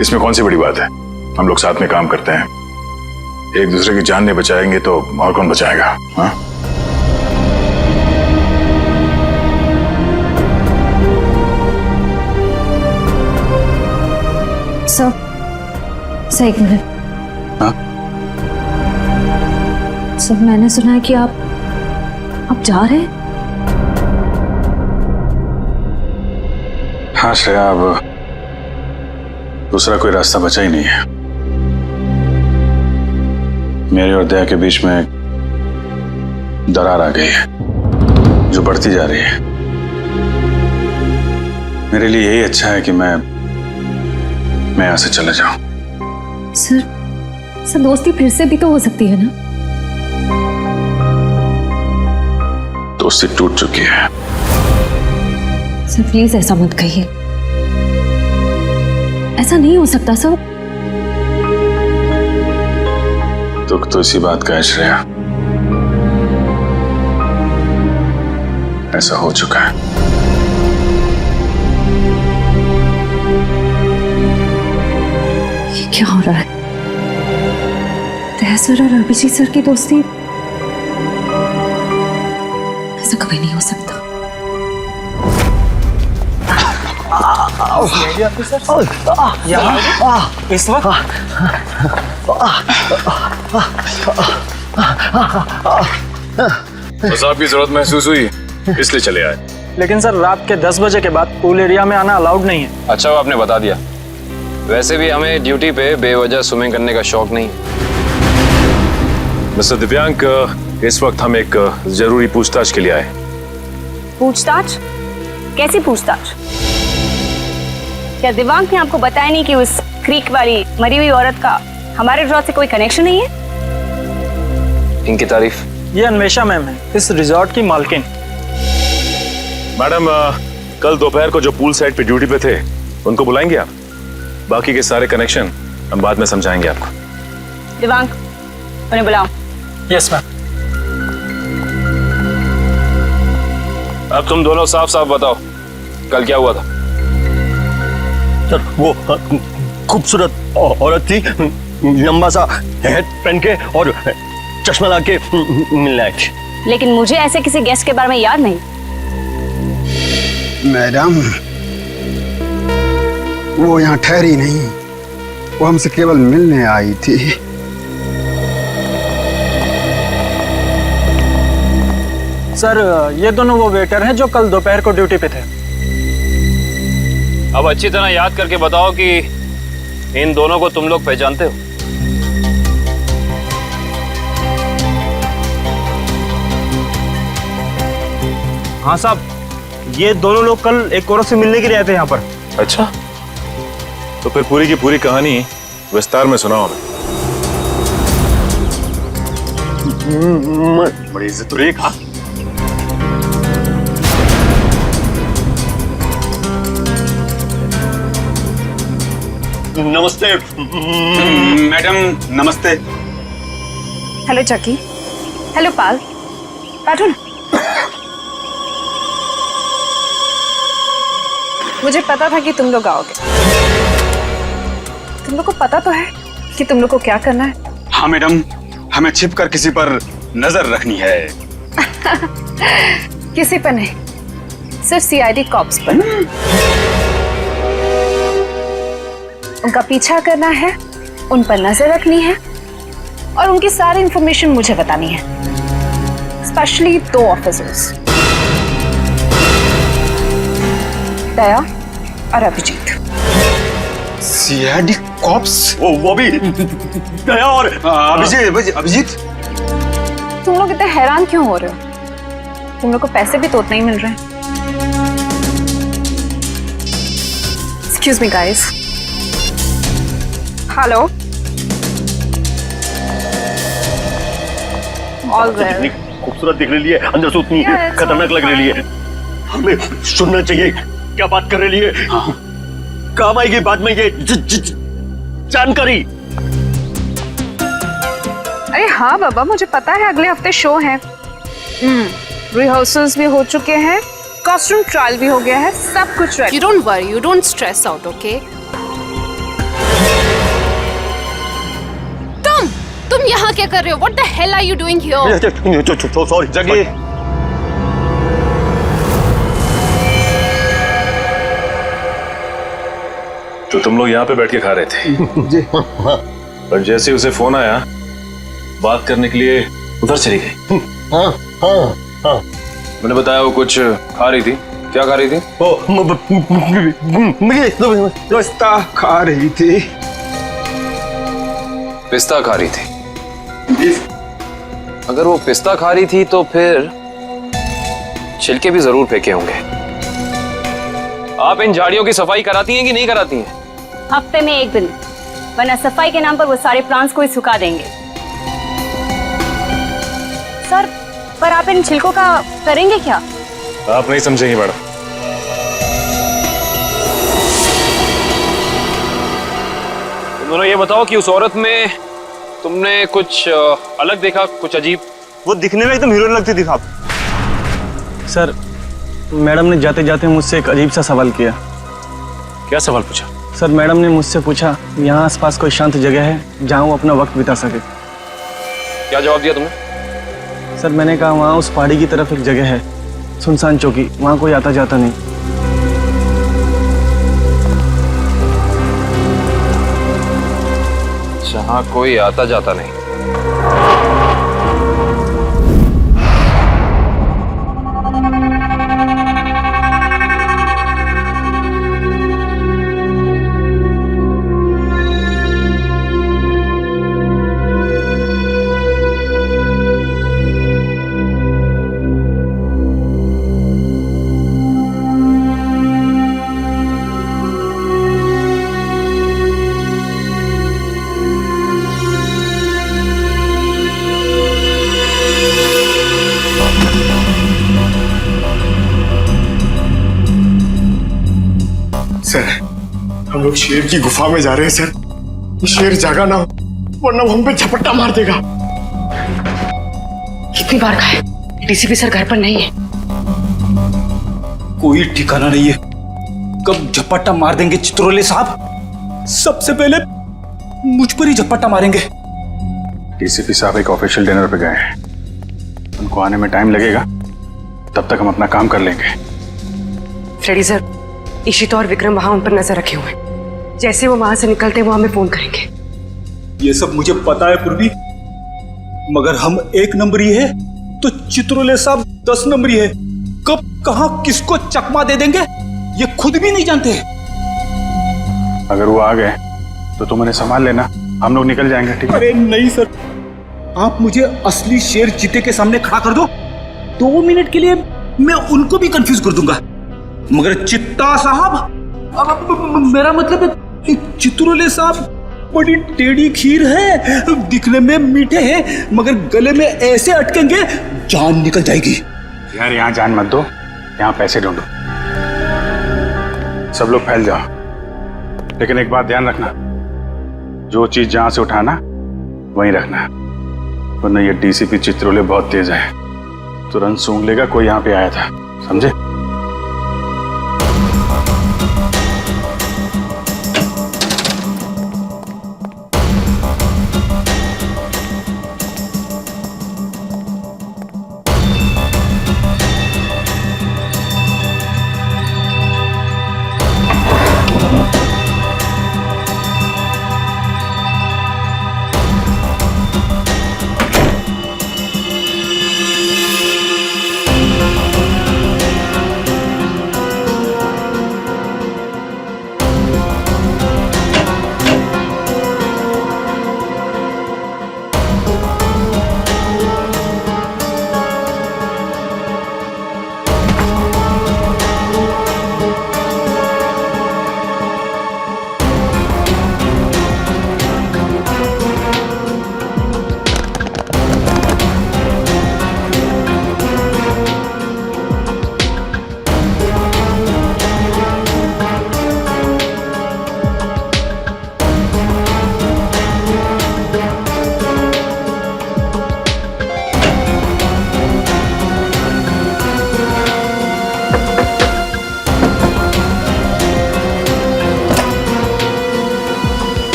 इसमें कौन सी बड़ी बात है? हम लोग साथ में काम करते हैं, एक दूसरे की जान नहीं बचाएंगे तो और कौन बचाएगा? हाँ? सर एक मिनट। हाँ? सर मैंने सुना है कि आप जा रहे हैं। हाँ श्रेया, अब दूसरा कोई रास्ता बचा ही नहीं है। मेरे और दया के बीच में दरार आ गई है जो बढ़ती जा रही है। मेरे लिए यही अच्छा है कि मैं यहां से चला जाऊं। सर दोस्ती फिर से भी तो हो सकती है ना? दोस्ती टूट चुकी है। सर प्लीज ऐसा मत कहिए, ऐसा नहीं हो सकता सर। दुख तो इसी बात का है श्रेया, ऐसा हो चुका है। ये क्या हो रहा है? दया सर और अभिजीत सर की दोस्ती, ऐसा कभी नहीं हो सकता। इस वक्त बस आपकी जरूरत महसूस हुई इसलिए चले आए। लेकिन सर रात के 10 बजे के बाद पूल एरिया में आना अलाउड नहीं है। अच्छा वो आपने बता दिया। वैसे भी हमें ड्यूटी पे बेवजह स्विमिंग करने का शौक नहीं है। मिस्टर दिव्यांक, इस वक्त हम एक जरूरी पूछताछ के लिए आए। पूछताछ? कैसी पूछताछ? क्या दिव्यांग ने आपको बताया नहीं कि उस क्रीक वाली मरी हुई औरत का हमारे रिजॉर्ट से कोई कनेक्शन नहीं है? इनकी तारीफ? ये अन्वेषा मैम है, इस रिजॉर्ट की मालकिन। मैडम, कल दोपहर को जो पूल साइड पे ड्यूटी पे थे उनको बुलाएंगे आप? बाकी के सारे कनेक्शन हम बाद में समझाएंगे आपको। दिव्यांग, उन्हें बुलाओ। Yes ma'am. अब तुम दोनों साफ साफ बताओ, कल क्या हुआ था? सर वो खूबसूरत औरत थी, लंबा सा हेड पहन के और चश्मा लगा के मिलने आई थी। लेकिन मुझे ऐसे किसी गेस्ट के बारे में याद नहीं। मैडम, वो यहाँ ठहरी नहीं, वो हमसे केवल मिलने आई थी। सर ये दोनों वो वेटर हैं जो कल दोपहर को ड्यूटी पे थे। अब अच्छी तरह याद करके बताओ कि इन दोनों को तुम लोग पहचानते हो? हाँ साहब, ये दोनों लोग कल एक औरत से मिलने के लिए आए थे यहाँ पर। अच्छा, तो फिर पूरी की पूरी कहानी विस्तार में सुनाओ हमें। बड़ी इज्जत हो रही है। कहा नमस्ते मैडम, नमस्ते। हेलो चकी। हेलो पाल। बैठो ना। मुझे पता था कि तुम लोग आओगे। तुम लोग को पता तो है कि तुम लोग को क्या करना है? हाँ मैडम, हमें छिप कर किसी पर नजर रखनी है। किसी पर नहीं, सिर्फ सीआईडी कॉप्स पर। उनका पीछा करना है, उन पर नजर रखनी है और उनकी सारी इंफॉर्मेशन मुझे बतानी है। स्पेशली 2 ऑफिसर्स, दया और अभिजीत। CID cops? वो भी दया और अभिजीत? तुम लोग इतने हैरान क्यों हो रहे हो? तुम लोग को पैसे भी तो उतने ही मिल रहे हैं। Excuse me guys. Hello. All well. खूबसूरत दिख रही है, अंदर से उतनी खतरनाक लग रही है। हमें सुनना चाहिए क्या बात कर रही है। काम आएगी बाद में ये जानकारी। अरे हाँ बाबा, मुझे पता है अगले हफ्ते शो है। रिहर्सल्स भी हो चुके हैं, कॉस्ट्यूम ट्रायल भी हो गया है, सब कुछ ready. You don't worry, you don't stress out, okay? तुम यहाँ क्या कर रहे हो? What the hell are you doing here? Sorry जगी। तो तुम लोग यहाँ पे बैठ के खा रहे थे जी। पर जैसे उसे फोन आया बात करने के लिए उधर चली गई। हाँ हाँ हाँ। मैंने बताया वो कुछ खा रही थी। क्या खा रही थी? पिस्ता खा रही थी। पिस्ता खा रही थी? अगर वो पिस्ता खा रही थी तो फिर छिलके भी जरूर फेंके होंगे। आप इन झाड़ियों की सफाई कराती हैं कि नहीं कराती हैं? हफ्ते में 1 दिन, वरना सफाई के नाम पर वो सारे प्लांट्स को ही सुखा देंगे। सर, पर आप इन छिलकों का करेंगे क्या? आप नहीं समझेंगे मैडम। तुम दोनों ये बताओ कि उस औरत में तुमने कुछ अलग देखा, कुछ अजीब? वो दिखने में एकदम हीरोइन लगती थी साहब। सर, मैडम ने जाते जाते मुझसे एक अजीब सा सवाल किया। क्या सवाल पूछा? सर, मैडम ने मुझसे पूछा यहाँ आसपास कोई शांत जगह है जहाँ वो अपना वक्त बिता सके। क्या जवाब दिया तुमने? सर, मैंने कहा वहाँ उस पहाड़ी की तरफ एक जगह है, सुनसान चौकी, वहाँ कोई आता जाता नहीं। जहां कोई आता जाता नहीं। सर, हम लोग शेर की गुफा में जा रहे हैं सर। ये शेर जागा ना हो, वरना वो हम पे झपट्टा मार देगा। कितनी बार कहा है, डीसीपी सर घर पर नहीं है। कोई ठिकाना नहीं है, कब झपट्टा मार देंगे चित्रोले साहब। सबसे पहले मुझ पर ही झपट्टा मारेंगे। डीसीपी साहब एक ऑफिशियल डिनर पे गए हैं, उनको आने में टाइम लगेगा, तब तक हम अपना काम कर लेंगे। फ्रेडी सर, इशिता और विक्रम वहां उन पर नजर रखे हुए हैं। जैसे वो वहां से निकलते वो हमें फोन करेंगे। ये सब मुझे पता है पूर्वी, मगर हम 1 नंबरी है तो चित्रोले साहब 10 नंबरी है। कब कहां किसको चकमा दे देंगे ये खुद भी नहीं जानते। अगर वो आ गए तो तुम उन्हें संभाल लेना, हम लोग निकल जाएंगे। ठीक है? अरे नहीं सर, आप मुझे असली शेर चीते के सामने खड़ा कर दो, 2 मिनट के लिए मैं उनको भी कंफ्यूज कर दूंगा। मगर चित्ता साहब, अब मेरा मतलब है चित्रोले साहब बड़ी टेढ़ी खीर है, दिखने में मीठे हैं मगर गले में ऐसे अटकेंगे जान निकल जाएगी। यार यहाँ जान मत दो, यहाँ पैसे ढूंढो। सब लोग फैल जाओ, लेकिन एक बात ध्यान रखना, जो चीज जहां से उठाना वहीं रखना, वरना ये डीसीपी चित्रोले बहुत तेज है, तुरंत सूंघ लेगा कोई यहाँ पे आया था। समझे?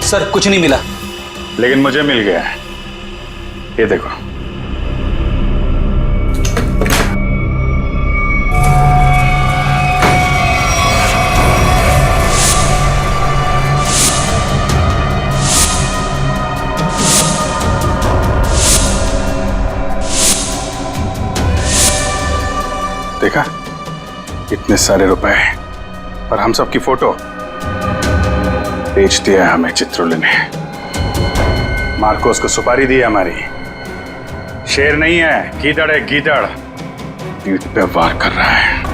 सर कुछ नहीं मिला। लेकिन मुझे मिल गया है, ये देखो। देखा, इतने सारे रुपए और हम सब की फोटो बेच दिया है हमें चित्रोले ने। मार्कोस को सुपारी दी है हमारी। शेर नहीं है, गीदड़ है, गीदड़। पीठ पे वार कर रहा है।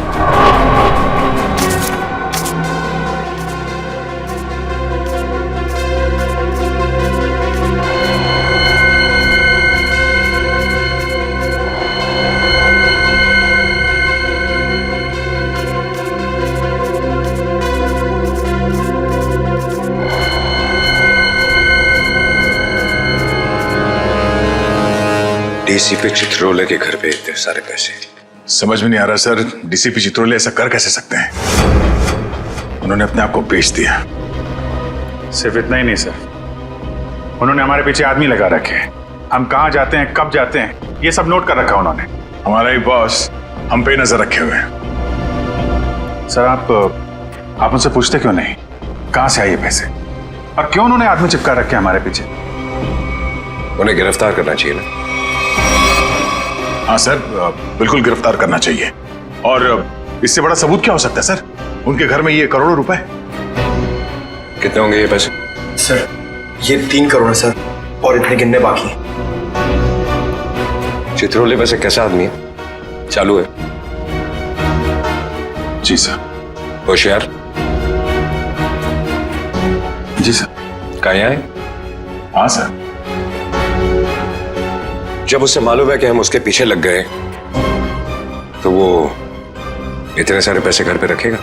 डीसीपी चित्रोले के घर पे इतने सारे पैसे? समझ में नहीं आ रहा सर, डीसीपी चित्रोले ऐसा कर कैसे सकते हैं? उन्होंने अपने आप को बेच दिया। सिर्फ इतना ही नहीं सर, उन्होंने हमारे पीछे आदमी लगा रखे हैं। हम कहाँ जाते हैं, कब जाते हैं, ये सब नोट कर रखा उन्होंने। हमारा ही बॉस हम पे नजर रखे हुए हैं। सर आप मुझसे पूछते क्यों नहीं कहाँ से आए ये पैसे, और क्यों उन्होंने आदमी चिपका रखे हमारे पीछे? उन्हें गिरफ्तार करना चाहिए ना? हाँ सर, बिल्कुल गिरफ्तार करना चाहिए। और इससे बड़ा सबूत क्या हो सकता है सर? उनके घर में ये करोड़ों रुपए। कितने होंगे ये पैसे? सर ये 3 करोड़ है सर, और इतने गिनने बाकी हैं। चित्रोले वैसे कैसा आदमी है? चालू है? जी सर। होशियार? जी सर। कहाँ आए? हाँ सर। जब उसे मालूम है कि हम उसके पीछे लग गए तो वो इतने सारे पैसे घर पे रखेगा?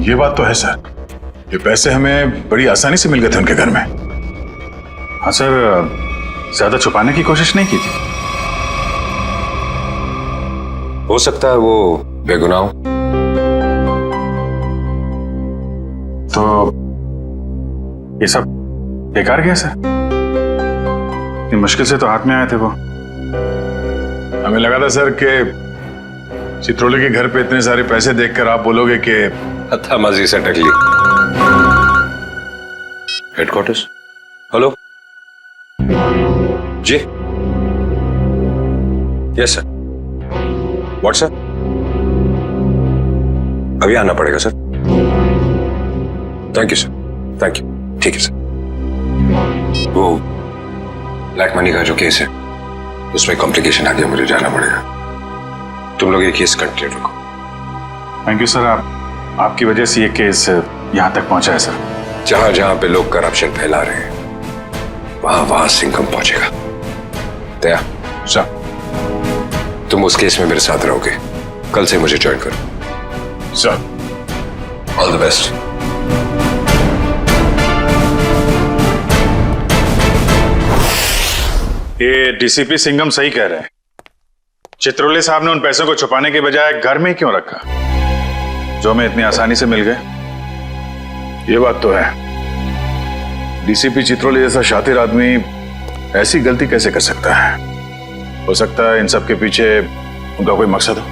ये बात तो है सर, ये पैसे हमें बड़ी आसानी से मिल गए थे उनके घर में। हाँ सर, ज्यादा छुपाने की कोशिश नहीं की थी। हो सकता है वो बेगुनाह हो। तो ये सब बेकार गया सर? इतनी मुश्किल से तो हाथ में आए थे वो। हमें लगा था सर कि चित्रोले के घर पे इतने सारे पैसे देखकर आप बोलोगे कि हत्थामाजी से टकली। Headquarters? Hello ji. Yes sir. WhatsApp? अभी आना पड़ेगा sir. Thank you sir, thank you. ठीक है सर। वो ब्लैक मनी का जो केस है उसमें कॉम्प्लिकेशन आ गया, मुझे जाना पड़ेगा। तुम लोग ये केस कंटिन्यू रखो। थैंक यू सर, आपकी वजह से ये केस यहाँ तक पहुंचा है सर। जहां जहां पे लोग करप्शन फैला रहे हैं वहां सिंघम पहुंचेगा। दया सर, तुम उस केस में मेरे साथ रहोगे। कल से मुझे ज्वाइन करो। Sir, all the best. ये डीसीपी सिंघम सही कह रहे हैं। चित्रोले साहब ने उन पैसों को छुपाने के बजाय घर में क्यों रखा, जो हमें इतनी आसानी से मिल गए? ये बात तो है, डीसीपी चित्रोले जैसा शातिर आदमी ऐसी गलती कैसे कर सकता है? हो सकता है इन सब के पीछे उनका कोई मकसद हो।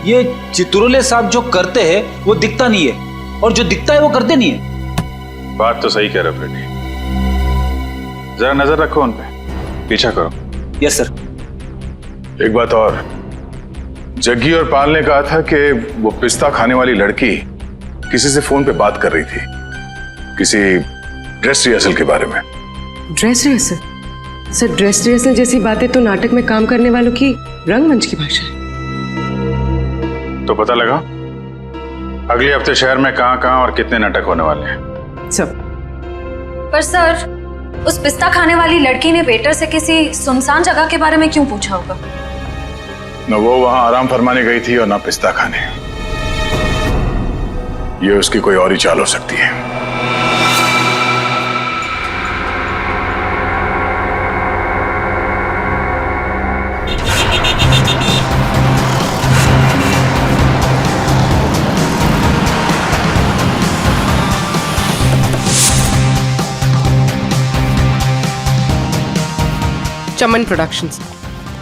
ये चित्रोले साहब जो करते हैं वो दिखता नहीं है, और जो दिखता है वो करते नहीं है। बात तो सही कह रहे फ्रेडी, जरा नजर रखो उन पे, पीछा करो। Yes sir. एक बात और, जग्गी और पाल ने कहा था कि वो पिस्ता खाने वाली लड़की किसी से फोन पे बात कर रही थी, किसी ड्रेस रिहर्सल के बारे में। Dress rehearsal? Sir, dress rehearsal जैसी बातें तो नाटक में काम करने वालों की रंगमंच की भाषा है। तो पता लगा अगले हफ्ते शहर में कहां और कितने नाटक होने वाले हैं। सब। पर सर, उस पिस्ता खाने वाली लड़की ने वेटर से किसी सुनसान जगह के बारे में क्यों पूछा होगा? न वो वहां आराम फरमाने गई थी और ना पिस्ता खाने। ये उसकी कोई और ही चाल हो सकती है। चमन प्रोडक्शंस।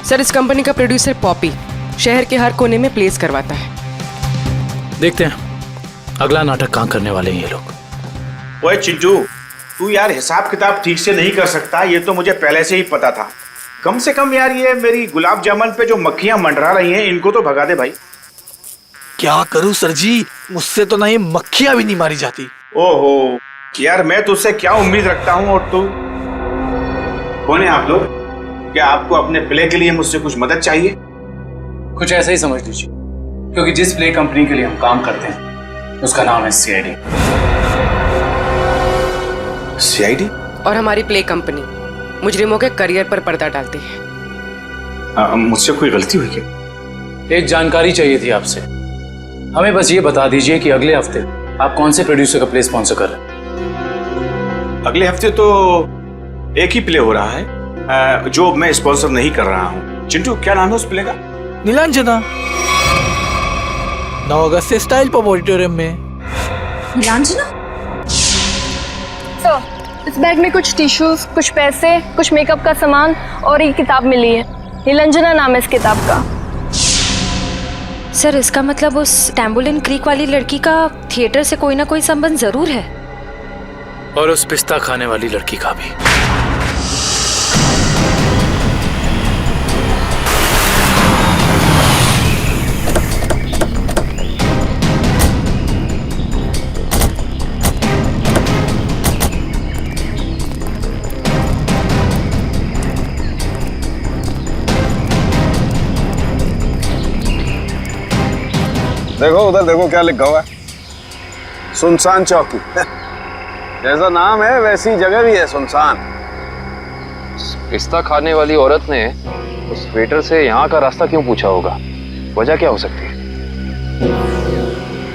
सर, इस कंपनी का प्रोड्यूसर पॉपी शहर के हर कोने में प्लेस करवाता है। देखते हैं अगला नाटक कहाँ करने वाले हैं ये लोग। ओए चिंटू, तू यार हिसाब किताब ठीक से नहीं कर सकता, ये तो मुझे पहले से ही पता था। कम से कम यार ये मेरी गुलाब जामुन पे जो मक्खियां मंडरा रही हैं इनको तो भगा दे भाई। क्या करूं सर जी, मुझसे तो नहीं मक्खियां भी नहीं मारी जाती। ओहो यार, मैं तुझसे क्या उम्मीद रखता हूँ, और तू कौन है आप लोग? क्या आपको अपने प्ले के लिए मुझसे कुछ मदद चाहिए? कुछ ऐसा ही समझ लीजिए, क्योंकि जिस प्ले कंपनी के लिए हम काम करते हैं उसका नाम है सीआईडी। सीआईडी? और हमारी प्ले कंपनी मुजरिमों के करियर पर पर्दा डालती है। मुझसे कोई गलती हुई क्या? एक जानकारी चाहिए थी आपसे। हमें बस ये बता दीजिए कि अगले हफ्ते आप कौन से प्रोड्यूसर का प्ले स्पॉन्सर कर रहे हैं? अगले हफ्ते तो एक ही प्ले हो रहा है जो मैं स्पॉन्सर नहीं कर रहा हूँ। चिंटू, क्या नाम है उस प्ले का? नीलांजना, 9 अगस्त से स्टाइल पॉप ऑडिटोरियम में। नीलांजना? सर, इस बैग में कुछ टिश्यूज, कुछ पैसे, कुछ मेकअप का सामान और एक किताब मिली है। नीलांजना नाम है इस किताब का। सर, इसका मतलब उस टैम्बोलिन क्रीक वाली लड़की का थिएटर से कोई ना कोई संबंध जरूर है। और उस पिस्ता खाने वाली लड़की का भी। देखो उधर, देखो क्या लिखा हुआ है, सुनसान चौकी। जैसा नाम है वैसी जगह भी है, सुनसान। पिस्ता खाने वाली औरत ने उस वेटर से यहाँ का रास्ता क्यों पूछा होगा? वजह क्या हो सकती है?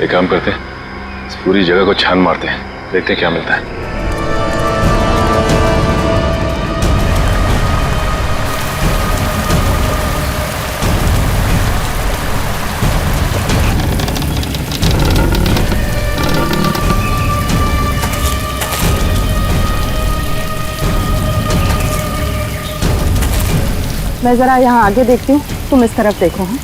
एक काम करते हैं, इस पूरी जगह को छान मारते हैं, देखते हैं क्या मिलता है। मैं जरा यहाँ आगे देखती हूँ, तुम इस तरफ देखो। हाँ,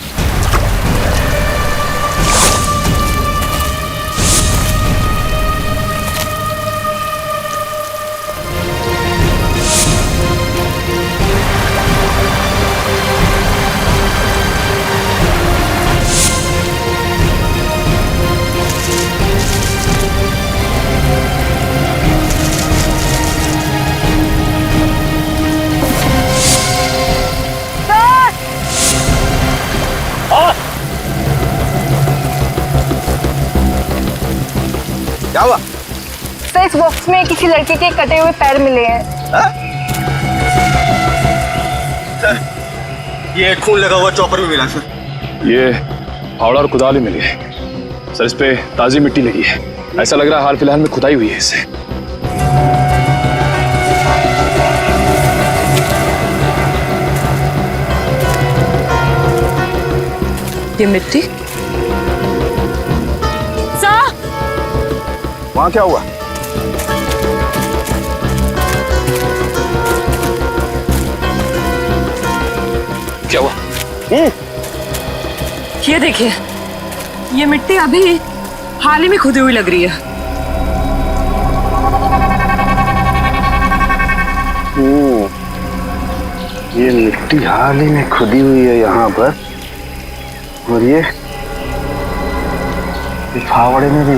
क्या हुआ? सर, इस बॉक्स में किसी लड़के के कटे हुए पैर मिले हैं। ये खून लगा हुआ चॉपर भी मिला सर। ये फावड़ा और कुदाल ही मिली है सर। इस पे ताजी मिट्टी लगी है, ऐसा लग रहा है हाल फिलहाल में खुदाई हुई है इससे। ये मिट्टी वहां क्या हुआ? क्या हुआ? ये देखिए, ये मिट्टी अभी हाल ही में खुदी हुई लग रही है। ये मिट्टी हाल ही में खुदी हुई है यहाँ पर, और ये फावड़े में भी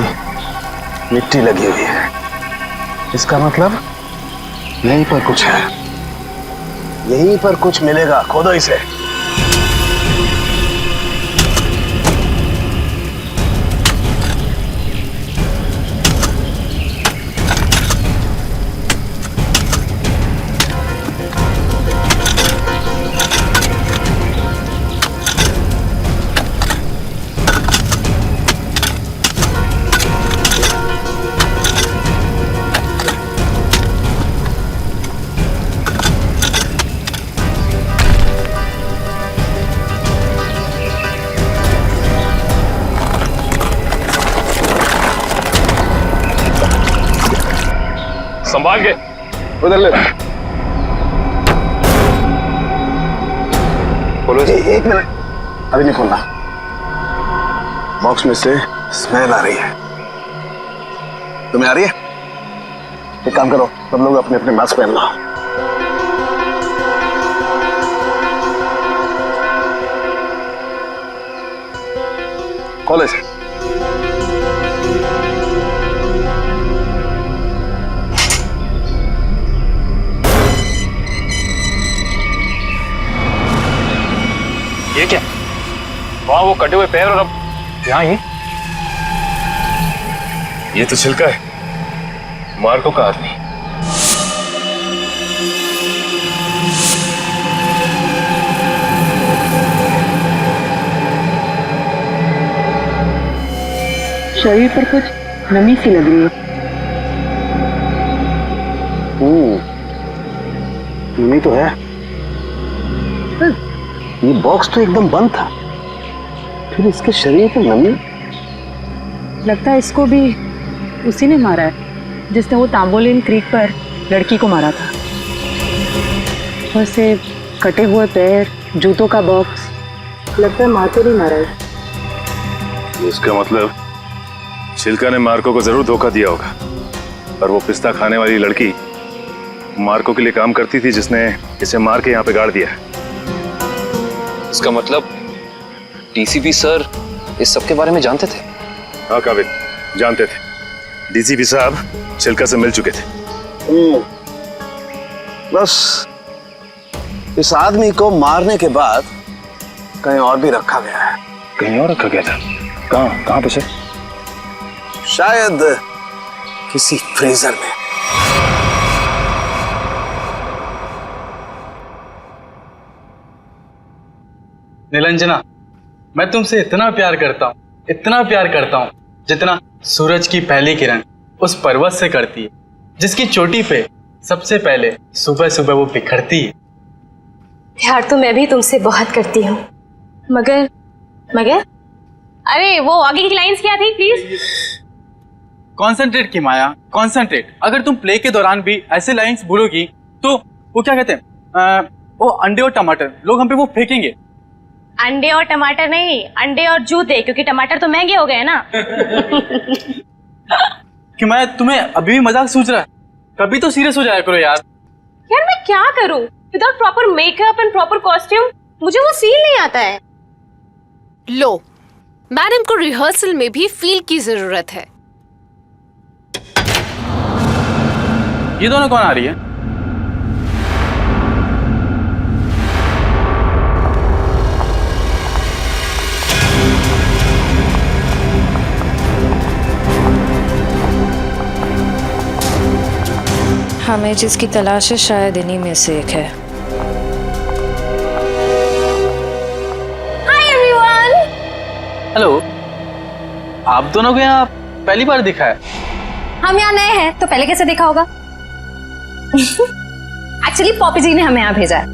मिट्टी लगी हुई है। इसका मतलब यहीं पर कुछ है, यहीं पर कुछ मिलेगा। खोदो इसे। संभाल के उधर ले। एक मिनट, अभी नहीं खोलना। बॉक्स में से स्मेल आ रही है। तुम्हें आ रही है? एक काम करो, सब लोग अपने अपने मास्क पहन लो। खोलो इसे। ये क्या? वहां वो कटे हुए पैर और अब यहाँ ही। ये तो छिलका है, मार्को का आदमी। शरीर पर कुछ नमी सी लग रही है। नमी तो है। ये बॉक्स तो एकदम बंद था, फिर इसके शरीर पर नमी। लगता है इसको भी उसी ने मारा है जिसने वो तांबोलिन क्रीक पर लड़की को मारा था। वैसे कटे हुए पैर, जूतों का बॉक्स, लगता है मार्को ने मारा है। इसका मतलब चिल्का ने मार्को को जरूर धोखा दिया होगा, और वो पिस्ता खाने वाली लड़की मार्को के लिए काम करती थी, जिसने इसे मार के यहाँ पे गाड़ दिया। इसका मतलब डीसीपी सर इस सब के बारे में जानते थे? हाँ काबिल, जानते थे। डीसीपी साहब चिल्का से मिल चुके थे। बस इस आदमी को मारने के बाद कहीं और भी रखा गया है। कहीं और रखा गया था? कहाँ पे सर? शायद किसी फ्रीजर में। निरंजना, मैं तुमसे इतना प्यार करता हूँ जितना सूरज की पहली किरण उस पर्वत से करती है, जिसकी चोटी पे सबसे पहले सुबह सुबह वो बिखरती है। प्यार तो मैं भी तुमसे बहुत करती हूँ, मगर अरे वो आगे की लाइंस क्या थी प्लीज? कॉन्सेंट्रेट की माया, कॉन्सेंट्रेट। अगर तुम प्ले के दौरान भी ऐसे लाइंस भूलोगी तो वो क्या कहते हैं, वो अंडे और टमाटर लोग हम पे वो फेंकेंगे। अंडे और टमाटर नहीं, अंडे और जूते, क्योंकि टमाटर तो महंगे हो गए ना। कि मैं तुम्हें अभी भी मजाक सूझ रहा है, कभी तो सीरियस हो जाया करो यार। यार मैं क्या करूं without proper makeup and proper costume? मुझे वो फील नहीं आता है। लो, मैडम को रिहर्सल में भी फील की जरूरत है। ये दोनों कौन आ रही है? हमें जिसकी तलाश है शायद इन्हीं में से एक है। Hi everyone. हेलो, आप दोनों को यहाँ पहली बार दिखा है? हम यहाँ नए हैं तो पहले कैसे देखा होगा? एक्चुअली पॉपी जी ने हमें यहाँ भेजा है।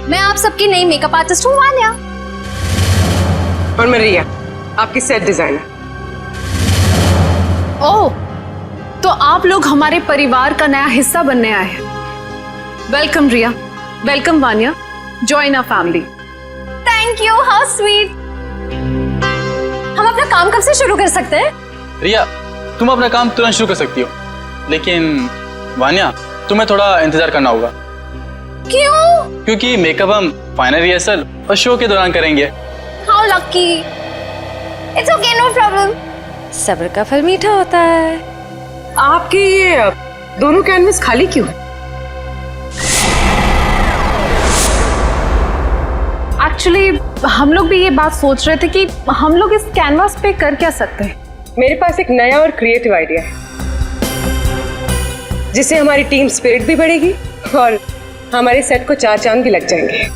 मैं आप सबकी नई मेकअप आर्टिस्ट हूँ वान्या। और मैं रिया, आपकी सेट डिजाइनर। ओह, तो आप लोग हमारे परिवार का नया हिस्सा बनने आए हैं। Welcome Riya, welcome Vanya, join our family. Thank you, how sweet. हम अपना काम कब से शुरू कर सकते हैं? रिया, तुम अपना काम तुरंत शुरू कर सकती हो, लेकिन वान्या तुम्हें थोड़ा इंतजार करना होगा। क्यों? क्योंकि मेकअप हम फाइनल रिहर्सल और शो के दौरान करेंगे। How lucky. It's okay, no problem. सब्र का फल मीठा होता है। आपके ये दोनों कैनवस खाली क्यों है? एक्चुअली हम लोग भी ये बात सोच रहे थे कि हम लोग इस कैनवास पे कर क्या सकते हैं। मेरे पास एक नया और क्रिएटिव आइडिया है, जिससे हमारी टीम स्पिरिट भी बढ़ेगी और हमारे सेट को 4 चांद भी लग जाएंगे।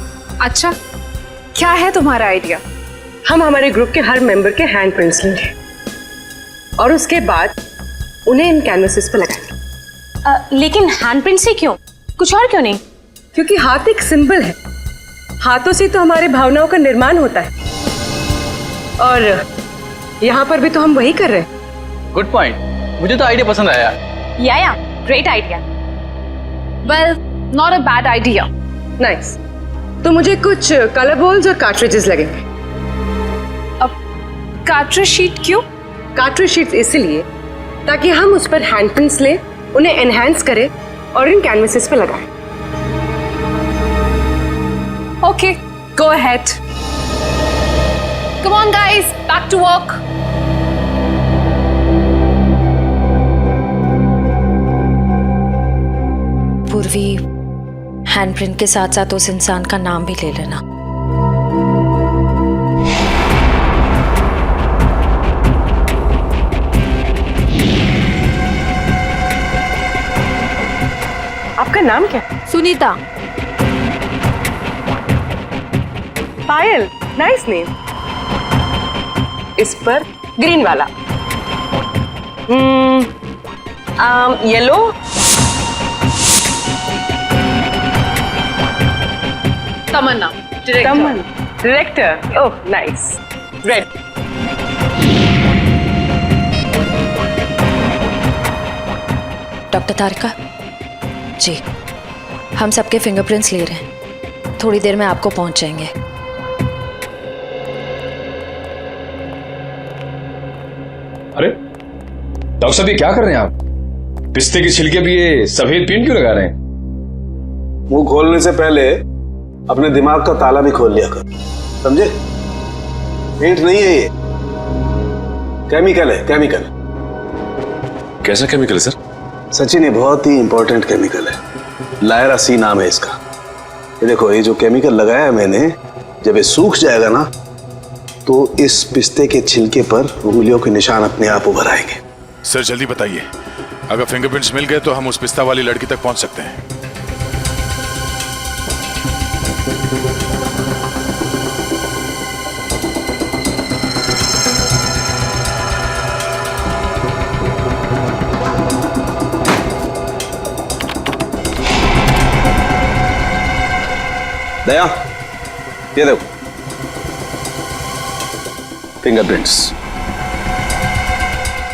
अच्छा, क्या है तुम्हारा आइडिया? हम हमारे ग्रुप के हर मेंबर के हैंड प्रिंट्स लेंगे और उसके बाद उन्हें इन कैनवसेस पर लगाएंगे। लेकिन हैंडप्रिंट से क्यों? कुछ और क्यों नहीं? क्योंकि हाथ एक सिंबल है, हाथों से तो हमारे भावनाओं का निर्माण होता है, और यहाँ पर भी तो हम वही कर रहे हैं। गुड पॉइंट, मुझे तो आइडिया पसंद आया। या great idea. Well, not a bad idea. Nice. तो मुझे कुछ कलर बॉल्स और कार्ट्रिजेस लगेंगे। अब कार्ट्रिज शीट क्यों? कार्ट्रिज शीट्स इसलिए ताकि हम उस पर हैंड प्रिंट्स लें, उन्हें एनहांस करें और इन कैनवसेस पे लगाएं। Okay, go ahead. Come on guys, back to work. Purvi, handprint के साथ साथ उस इंसान का नाम भी ले लेना। आपका नाम क्या? सुनीता। Payal, nice name. इस पर ग्रीन वाला। Yellow, Tamanna, director, oh nice, red. Doctor Tarika ji, हम सबके फिंगरप्रिंट्स ले रहे हैं, थोड़ी देर में आपको पहुंच जाएंगे। अरे डॉक्टर साहब, ये क्या कर रहे हैं आप? पिस्ते के छिलके भी ये सफेद पेंट क्यों लगा रहे हैं? मुंह खोलने से पहले अपने दिमाग का ताला भी खोल लिया कर, समझे? पेंट नहीं है ये, केमिकल है, केमिकल। कैसा केमिकल है सर? सचिन, ये बहुत ही इंपॉर्टेंट केमिकल है, लायरा सी नाम है इसका। ये देखो, ये जो केमिकल लगाया है मैंने, जब ये सूख जाएगा ना तो इस पिस्ते के छिलके पर उंगलियों के निशान अपने आप उभर आएंगे। सर जल्दी बताइए, अगर फिंगरप्रिंट्स मिल गए तो हम उस पिस्ता वाली लड़की तक पहुंच सकते हैं। दया, ये देखो फिंगरप्रिंट्स।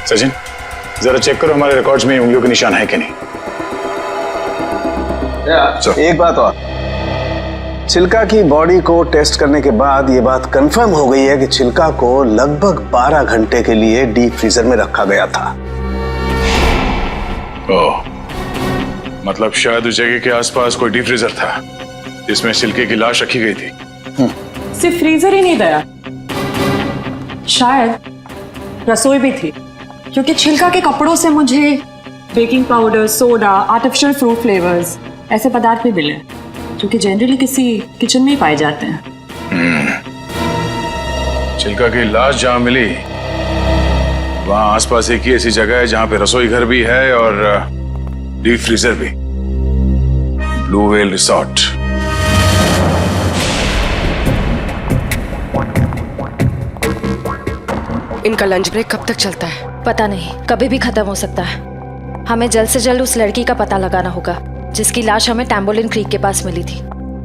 सचिन, जरा चेक करो हमारे रिकॉर्ड्स में उंगलियों के निशान है कि नहीं। एक बात और, छिलका की बॉडी को टेस्ट करने के बाद ये बात कंफर्म हो गई है कि छिलका को लगभग 12 घंटे के लिए डीप फ्रीजर में रखा गया था। ओह, मतलब शायद उस जगह के आसपास कोई डीप फ्रीजर था जिसमें छिलके की लाश रखी गई थी। सिर्फ फ्रीजर ही नहीं दया, शायद रसोई भी थी, क्योंकि छिलका के कपड़ों से मुझे baking powder, soda, artificial fruit flavours ऐसे पदार्थ भी मिले जो कि जनरली किसी किचन में ही पाए जाते हैं। छिलका की लाश जहां मिली वहां आसपास एक ही ऐसी जगह है जहां पे रसोई घर भी है और डीप फ्रीजर भी, ब्लू व्हेल रिसोर्ट। इनका लंच ब्रेक कब तक चलता है? पता नहीं, कभी भी खत्म हो सकता है। हमें जल्द से जल्द उस लड़की का पता लगाना होगा जिसकी लाश हमें टैम्बोलिन क्रीक के पास मिली थी।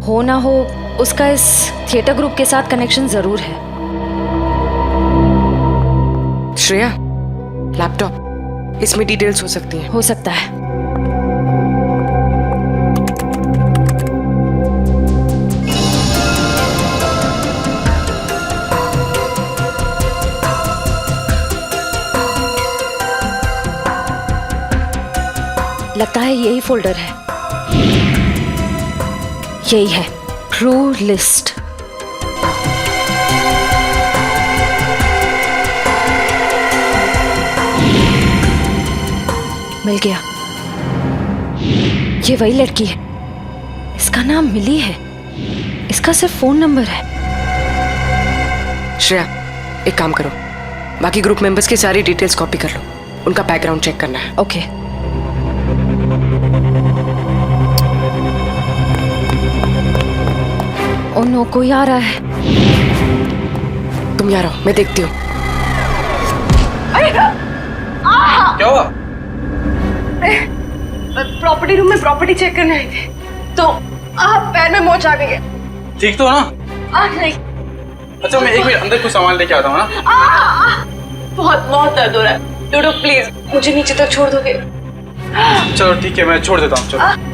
हो ना हो उसका इस थिएटर ग्रुप के साथ कनेक्शन जरूर है। श्रेया, लैपटॉप, इसमें डिटेल्स हो सकती हैं। हो सकता है। लगता है यही फोल्डर है, यही है, ट्रू लिस्ट। मिल गया, ये वही लड़की है, इसका नाम मिली है, इसका सिर्फ फोन नंबर है। श्रेया, एक काम करो, बाकी ग्रुप मेंबर्स की सारी डिटेल्स कॉपी कर लो, उनका बैकग्राउंड चेक करना है। ओके। ओ नो, कोई आ रहा है। तुम यहाँ रहो, मैं देखती हूँ। क्या हुआ? प्रॉपर्टी रूम में प्रॉपर्टी चेक करने आई थी, तो पैर में मोच आ गई है। ठीक तो हो ना? नहीं। अच्छा, मैं एक मिनट अंदर कुछ सामान लेके आता हूँ ना। बहुत बहुत दर्द हो रहा है। डोडो प्लीज मुझे नीचे तक छोड़ दोगे? चलो ठीक है, मैं छोड़ देता हूँ। चलो।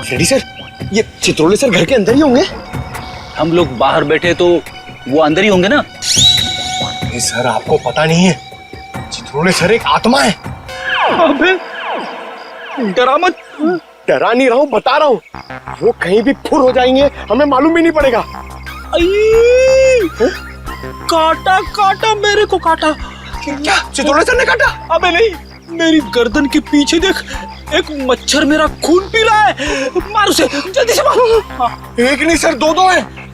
रेडी सर, ये चित्रोले सर घर के अंदर ही होंगे? हम लोग बाहर बैठे तो वो अंदर ही होंगे ना? नहीं सर, आपको पता नहीं है, चित्रोले सर एक आत्मा है। अबे डरा मत, डरा नहीं रहा हूँ, बता रहा हूँ, वो कहीं भी फुर हो जाएंगे, हमें मालूम भी नहीं पड़ेगा। काटा काटा, मेरे को काटा। क्या चित्रोले सर ने काटा? अबे नहीं, मेरी गर्दन के पीछे देख, एक मच्छर मेरा खून पी रहा है। मार उसे, जल्दी से मार। एक नहीं सर, दो है।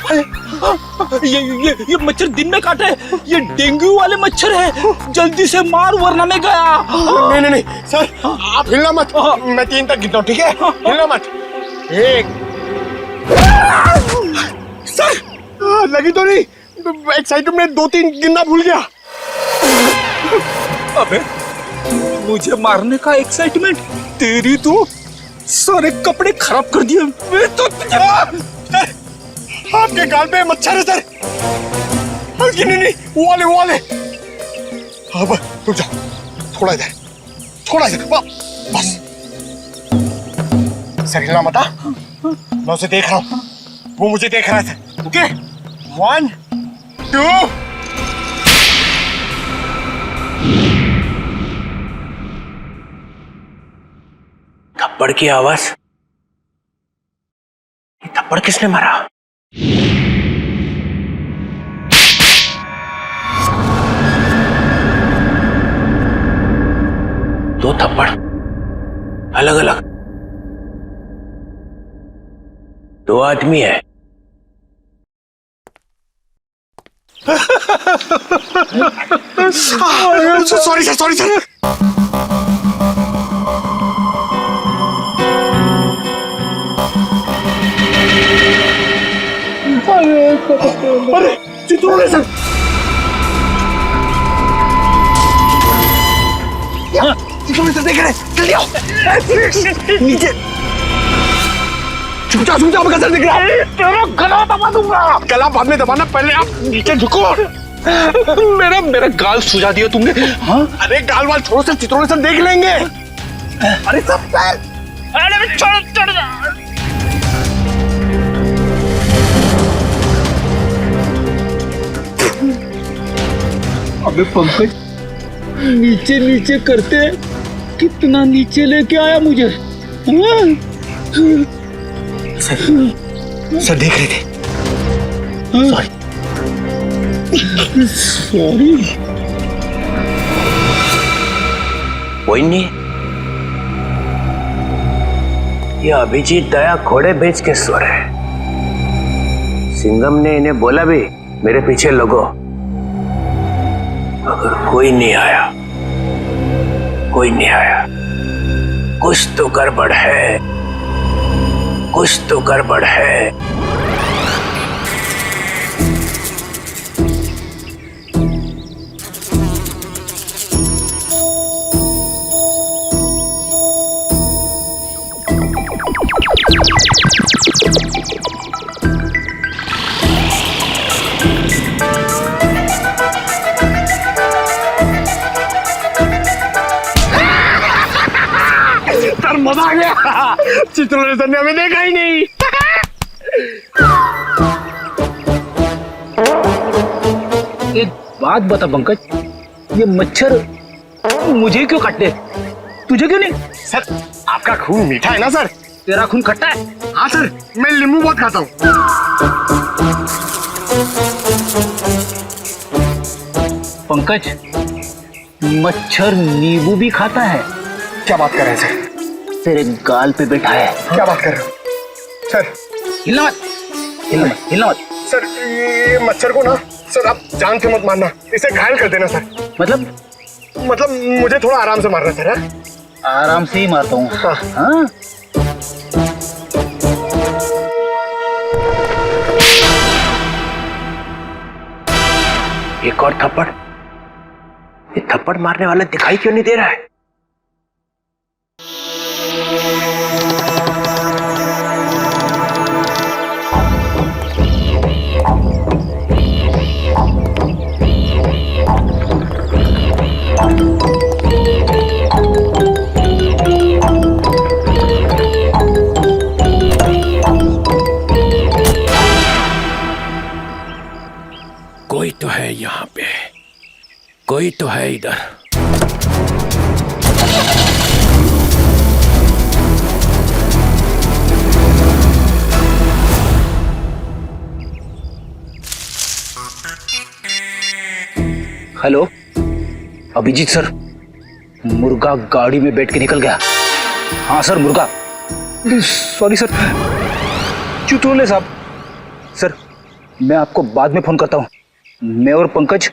ये मच्छर दिन में काटे, ये डेंगू वाले मच्छर है। जल्दी से मार वरना मैं गया। नहीं सर, आप हिलना मत, मैं 3 तक गिनता हूँ, ठीक है? हिलना मत। 1 सर, लगी तो नहीं? एक्साइटमेंट में 2-3 गिनना भूल गया। अबे मुझे मारने का एक्साइटमेंट, तेरी तो सारे कपड़े खराब कर दिए। मैं तो आपके गाल पे मच्छर है सर। नहीं, वो वाले। अब रुक जाओ, थोड़ा इधर, बस। सर हिलना मत, मैं उसे देख रहा हूँ, वो मुझे देख रहा है। ओके, 1 2 थप्पड़ की आवाज। ये थप्पड़ किसने मारा? दो थप्पड़ अलग अलग, 2 आदमी है। Sorry sir. अरे चित्रोले सर, चित्रोले सर देख रहे, जल्दी आओ नीचे। चुप जाओ, गला दिख रहा है। तेरा गला दबा दूंगा। गला बाद में दबाना, पहले आप नीचे झुको। मेरा गाल सुझा दिया तुमने। हाँ? अरे गाल वाल छोड़ो सर, चित्रोले सर देख लेंगे। अरे सब अरे चढ़ जा। अबे पंकज, नीचे करते कितना नीचे लेके आया मुझे। सर देख रहे थे। सॉरी। कोई नहीं, ये अभिजीत दया घोड़े बेच के सो रहे। सिंघम ने इन्हें बोला भी मेरे पीछे लगो। अगर कोई नहीं आया, कुछ तो गड़बड़ है। सर मजा आ गया, चित्रोले सर ने हमें देखा ही नहीं। एक बात बता पंकज, ये मच्छर मुझे क्यों काटते, तुझे क्यों नहीं? सर आपका खून मीठा है ना सर? तेरा खून खट्टा है? हाँ सर, मैं नींबू बहुत खाता हूँ। पंकज, मच्छर नींबू भी खाता है? क्या बात कर रहे हैं सर? तेरे गाल पे बैठा है। क्या बात कर रहे हो सर? हिलना मत। सर ये मच्छर को ना सर आप जान से मत मारना, इसे घायल कर देना सर। मतलब मुझे थोड़ा आराम से मारना सर। आराम से ही मारता हूँ। हाँ? एक और थप्पड़। ये थप्पड़ मारने वाला दिखाई क्यों नहीं दे रहा है? कोई तो है यहाँ पे, कोई तो है इधर। हेलो अभिजीत सर, मुर्गा गाड़ी में बैठ के निकल गया। हाँ सर, मुर्गा। सॉरी सर, चुटोले साहब। सर मैं आपको बाद में फोन करता हूँ। मैं और पंकज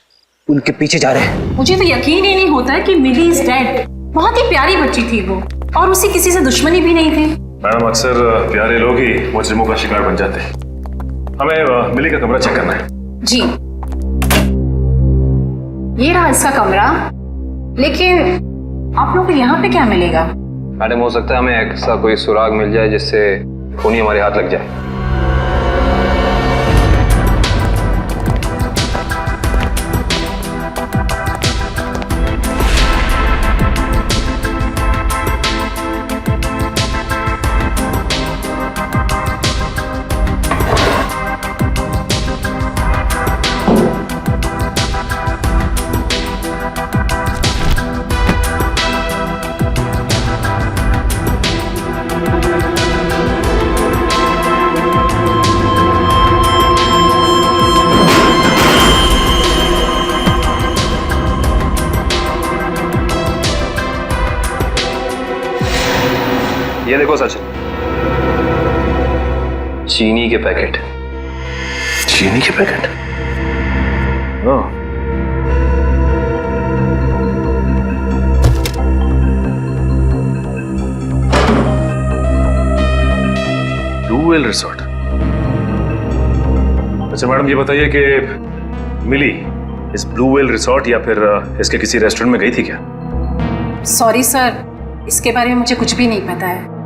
उनके पीछे जा रहे हैं। मुझे तो यकीन ही नहीं होता है कि मिली इज डेड। बहुत ही प्यारी बच्ची थी वो, और उससे किसी से दुश्मनी भी नहीं थी। मैडम अक्सर प्यारे लोग ही मुजरिमों का शिकार बन जाते हैं। हमें मिली का कमरा चेक करना है। जी, ये रहा इसका कमरा। लेकिन आप लोग को यहाँ पे क्या मिलेगा? मैडम हो सकता है हमें ऐसा कोई सुराग मिल जाए जिससे खूनी हमारे हाथ लग जाए। ये देखो सचिन, चीनी के पैकेट। चीनी के पैकेट? ओह, ब्लू वेल रिसोर्ट। अच्छा मैडम ये बताइए कि मिली इस ब्लू वेल रिसोर्ट या फिर इसके किसी रेस्टोरेंट में गई थी क्या? सॉरी सर, इसके बारे में मुझे कुछ भी नहीं पता है।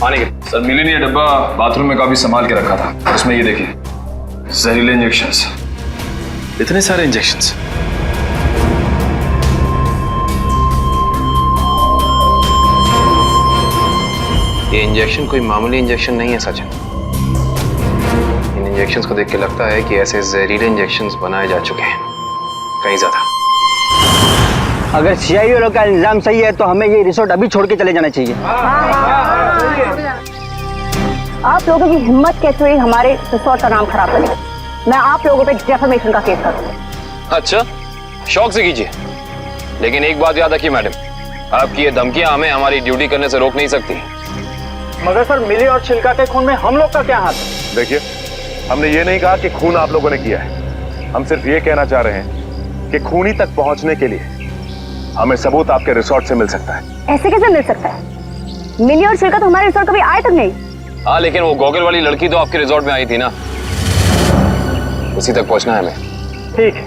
पानी के सर मिली ने ये डब्बा बाथरूम में काफी संभाल के रखा था। उसमें ये देखिए जहरीले इंजेक्शंस, इतने सारे इंजेक्शंस। ये इंजेक्शन कोई मामूली इंजेक्शन नहीं है सचिन। इन इंजेक्शंस को देख के लगता है कि ऐसे जहरीले इंजेक्शंस बनाए जा चुके हैं, कहीं ज्यादा। अगर सीआईए वालों का इल्जाम सही है तो हमें ये रिसोर्ट अभी छोड़ के चले जाना चाहिए। आप लोगों की हिम्मत कैसे हुई हमारे रिसोर्ट का नाम खराब करने? मैं आप लोगों पे डेफेमेशन का केस करूंगा। अच्छा, शौक से कीजिए, लेकिन एक बात याद रखिए मैडम, आपकी ये धमकियां हमें हमारी ड्यूटी करने से रोक नहीं सकती। मगर सर मिली और छिलका के खून में हम लोग का क्या हाथ? देखिए, हमने ये नहीं कहा कि खून आप लोगों ने किया है। हम सिर्फ ये कहना चाह रहे हैं कि खूनी तक पहुंचने के लिए हमें सबूत आपके रिसोर्ट से मिल सकता है। ऐसे कैसे मिल सकता है? मिली और छिलका तो हमारे रिसोर्ट कभी आए तक नहीं। हाँ, लेकिन वो गॉगल वाली लड़की तो आपके रिसोर्ट में आई थी ना, उसी तक पहुंचना है हमें। ठीक है,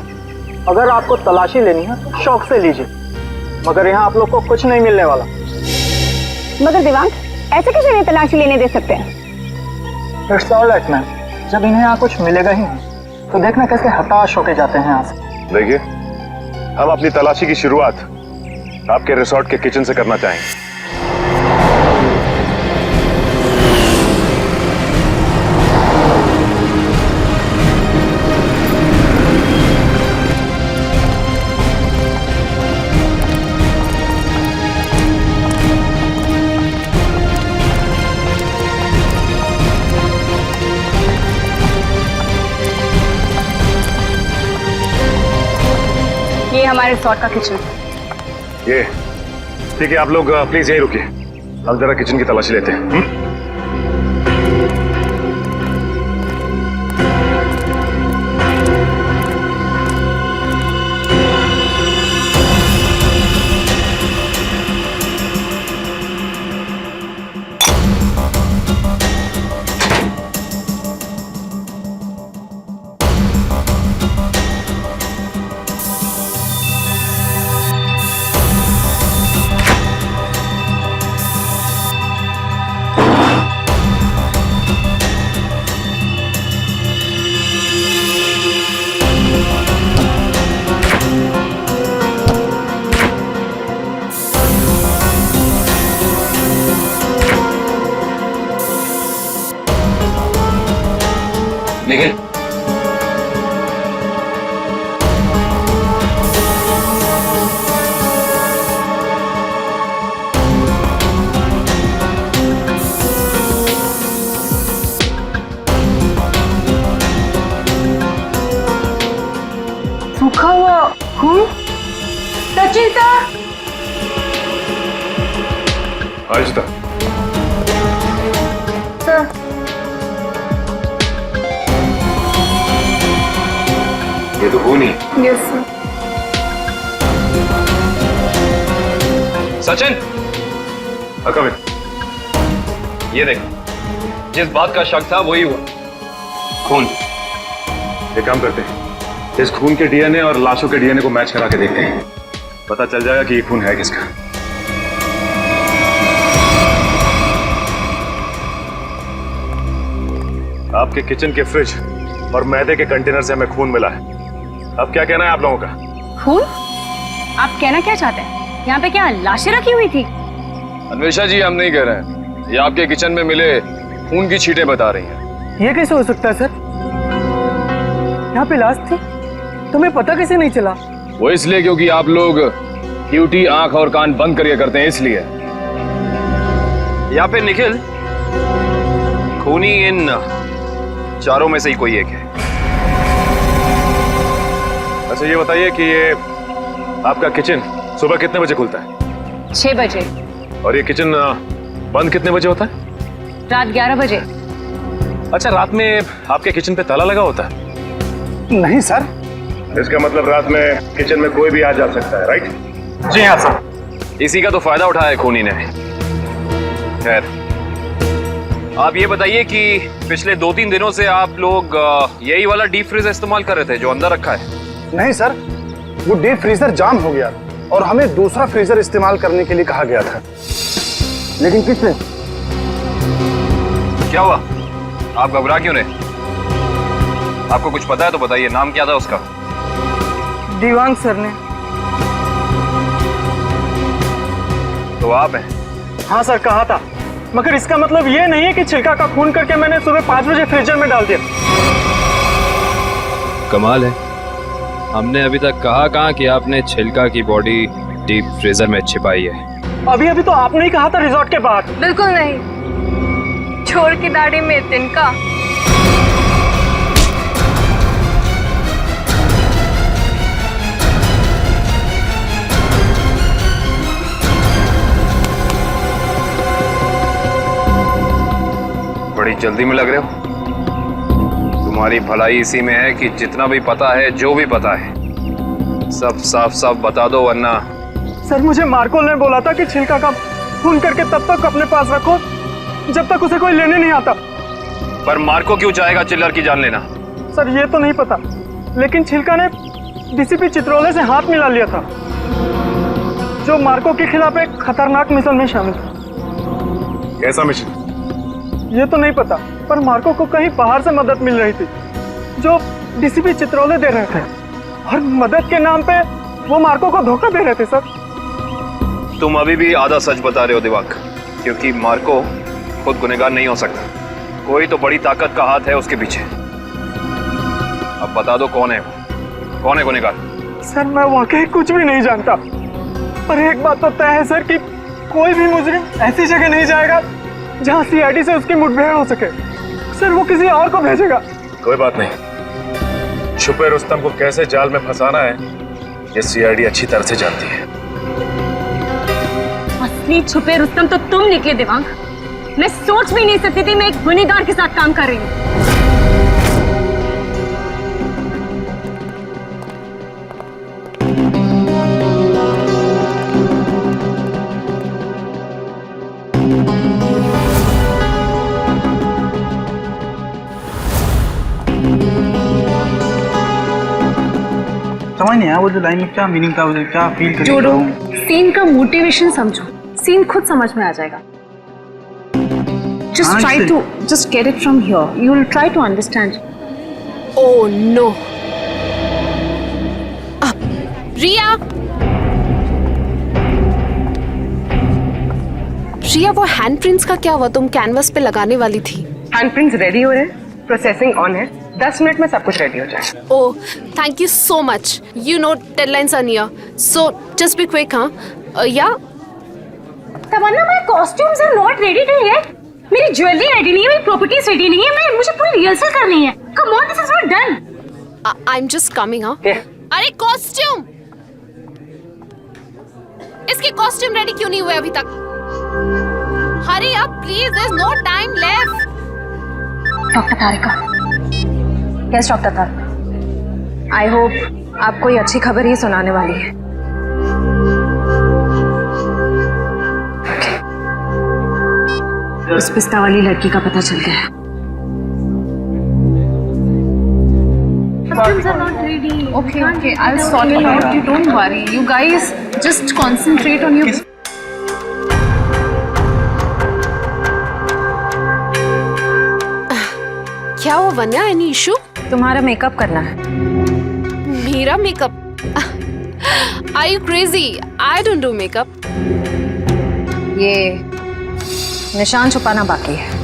अगर आपको तलाशी लेनी है तो शौक से लीजिए, मगर यहाँ आप लोग को कुछ नहीं मिलने वाला। मगर दिवांग, ऐसे कैसे नहीं तलाशी लेने दे सकते हैं? इट्स ऑलराइट मैम, जब इन्हें यहाँ कुछ मिलेगा ही नहीं तो देखना कैसे हताश होके जाते हैं यहाँ से। देखिए, हम अपनी तलाशी की शुरुआत आपके रिसोर्ट के किचन से करना चाहेंगे। ये हमारे रिसोर्ट का किचन। ये ठीक है, आप लोग प्लीज यहीं रुकिए, हम जरा किचन की तलाशी लेते हैं। सूखा हुआ खून। सचिन सर, आहिस्ता। सर ये तो खून ही। Yes sir. Sachin, come in. ये देख, जिस बात का शक था वही हुआ, खून। एक काम करते हैं, इस खून के डीएनए और लाशों के डीएनए को मैच करा के देखते हैं, पता चल जाएगा कि ये खून है किसका। आपके किचन के फ्रिज और मैदे के कंटेनर से हमें खून मिला है। अब क्या कहना है आप लोगों का? खून? आप कहना क्या चाहते हैं? यहाँ पे क्या लाशें रखी हुई थी? अन्वेषा जी, हम नहीं कह रहे हैं, ये आपके किचन में मिले खून की छींटें बता रही हैं। ये कैसे हो सकता है सर? यहाँ पे लाश थी, तुम्हें पता कैसे नहीं चला? वो इसलिए क्योंकि आप लोग ड्यूटी आंख और कान बंद करके करते हैं, इसलिए। या फिर निखिल, खूनी इन चारों में से ही कोई एक है। अच्छा ये बताइए कि ये आपका किचन सुबह कितने बजे खुलता है? 6 बजे। और ये किचन बंद कितने बजे होता है? रात 11 बजे। अच्छा, रात में आपके किचन पे ताला लगा होता है? नहीं सर। इसका मतलब रात में किचन में कोई भी आ जा सकता है, राइट? जी हाँ सर। इसी का तो फायदा उठाया है खूनी ने। खैर, आप ये बताइए कि पिछले 2-3 दिनों से आप लोग यही वाला डीप फ्रीजर इस्तेमाल कर रहे थे जो अंदर रखा है? नहीं सर, वो डीप फ्रीजर जाम हो गया और हमें दूसरा फ्रीजर इस्तेमाल करने के लिए कहा गया था। लेकिन किसने? क्या हुआ? आप घबरा क्यों रहे? आपको कुछ पता है तो बताइए, नाम क्या था उसका? दीवांग सर ने। तो आप हैं? हाँ सर, कहा था, मगर इसका मतलब ये नहीं है कि छिलका का खून करके मैंने सुबह 5 बजे फ्रीजर में डाल दिया। कमाल है, हमने अभी तक कहा कहाँ कि आपने छिलका की बॉडी डीप फ्रीजर में छिपाई है। अभी तो आपने ही कहा था रिजॉर्ट के बाहर। बिल्कुल नहीं, छोड़ की दाढ़ी में तिनका। बड़ी जल्दी में लग रहे हो। तुम्हारी भलाई इसी में है कि जितना भी पता है, जो भी पता है, सब साफ साफ बता दो, वरना। सर, मुझे मार्को ने बोला था कि छिलका का खून करके तब तक अपने पास रखो जब तक उसे कोई लेने नहीं आता। पर मार्को क्यों चाहेगा चिल्लर की जान लेना? सर, ये तो नहीं पता, लेकिन छिलका ने डीसीपी चित्रोले से हाथ मिला लिया था, जो मार्को के खिलाफ एक खतरनाक मिशन में शामिल था। कैसा मिशन? ये तो नहीं पता, पर मार्को को कहीं बाहर से मदद मिल रही थी जो डीसीपी चित्रोले दे रहे थे, और मदद के नाम पे वो मार्को को धोखा दे रहे थे। सर, तुम अभी भी आधा सच बता रहे हो दिवाक, क्योंकि मार्को खुद गुनहगार नहीं हो सकता। कोई तो बड़ी ताकत का हाथ है उसके पीछे। अब बता दो कौन है वो? कौन है गुनहगार? सर, मैं वाकई कुछ भी नहीं जानता, पर एक बात तो तय है सर कि कोई भी मुजरिम ऐसी जगह नहीं जाएगा जहां सीआईडी से उसकी मुठभेड़ हो सके। सर, वो किसी और को भेजेगा। कोई बात नहीं, छुपे रुस्तम को कैसे जाल में फंसाना है ये सीआईडी अच्छी तरह से जानती है। असली छुपे रुस्तम तो तुम निकले दिवांग। मैं सोच भी नहीं सकती थी मैं एक गुनहगार के साथ काम कर रही हूँ। समझ नहीं आया वो जो लाइन में क्या मीनिंग था, उसे क्या फील कर जोड़ो, सीन का मोटिवेशन समझो, सीन खुद समझ में आ जाएगा। Just try to just get it from here. You will try to understand. Oh no. रिया, रिया, वो हैंडप्रिंट्स का क्या हुआ? तुम कैनवस पे लगाने वाली थी। हैंडप्रिंट्स रेडी हो रहे हैं, प्रोसेसिंग ऑन है, 10 मिनट में सब कुछ रेडी हो जाएगा। Oh, thank you so much. You know deadlines are near, so just be quick, हाँ? Yeah. Tamanna, my costumes are not ready yet. मेरी ज्वेलरी रेडी नहीं है, मेरी प्रॉपर्टीज रेडी नहीं है, मुझे पूरी रिहर्सल करनी है। Come on, this is not done. I'm just coming, huh? Yeah. अरे कॉस्ट्यूम, इसके कॉस्ट्यूम रेडी क्यों नहीं हुए अभी तक? Hurry up please, there is no time left. Doctor Tarika, yes doctor Tarika, I hope आप कोई अच्छी खबर ही सुनाने वाली है। उस पिस्ता वाली लड़की का पता चल गया है। Costumes are not ready. Okay, I'll sort it out. You don't worry. You guys just concentrate on your. क्या हुआ वन्या, एनी इशू? तुम्हारा मेकअप करना है। मेरा makeup? Are you crazy? I don't do makeup. ये निशान छुपाना बाकी है।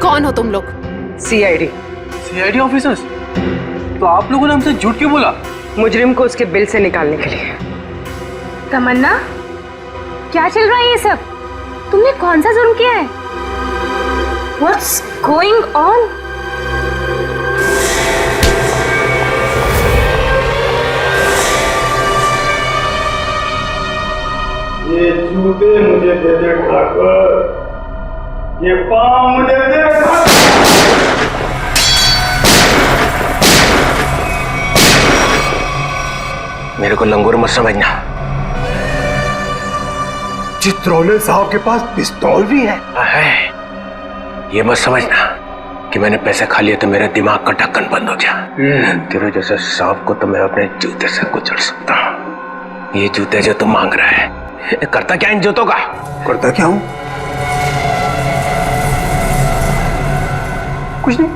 कौन हो तुम लोग? CID officers. तो आप लोगों ने हमसे झूठ क्यों बोला? मुजरिम को उसके बिल से निकालने के लिए। तमन्ना, क्या चल रहा है ये सब? तुमने कौन सा जुर्म किया है? What's going on? ये जूते मुझे दे दे ठाकुर, ये पाँव मुझे दे ठाकुर। मेरे को लंगूर मत समझना। चित्रोले साहब के पास पिस्तौल भी है। ये मत समझना कि मैंने पैसे खा लिए तो मेरे दिमाग का ढक्कन बंद हो गया। तेरे जैसे सांप को तो मैं अपने जूते से कुचल सकता हूँ। ये जूते जो तू मांग रहा है, करता क्या इन जूतों का? करता क्या हूँ? कुछ नहीं।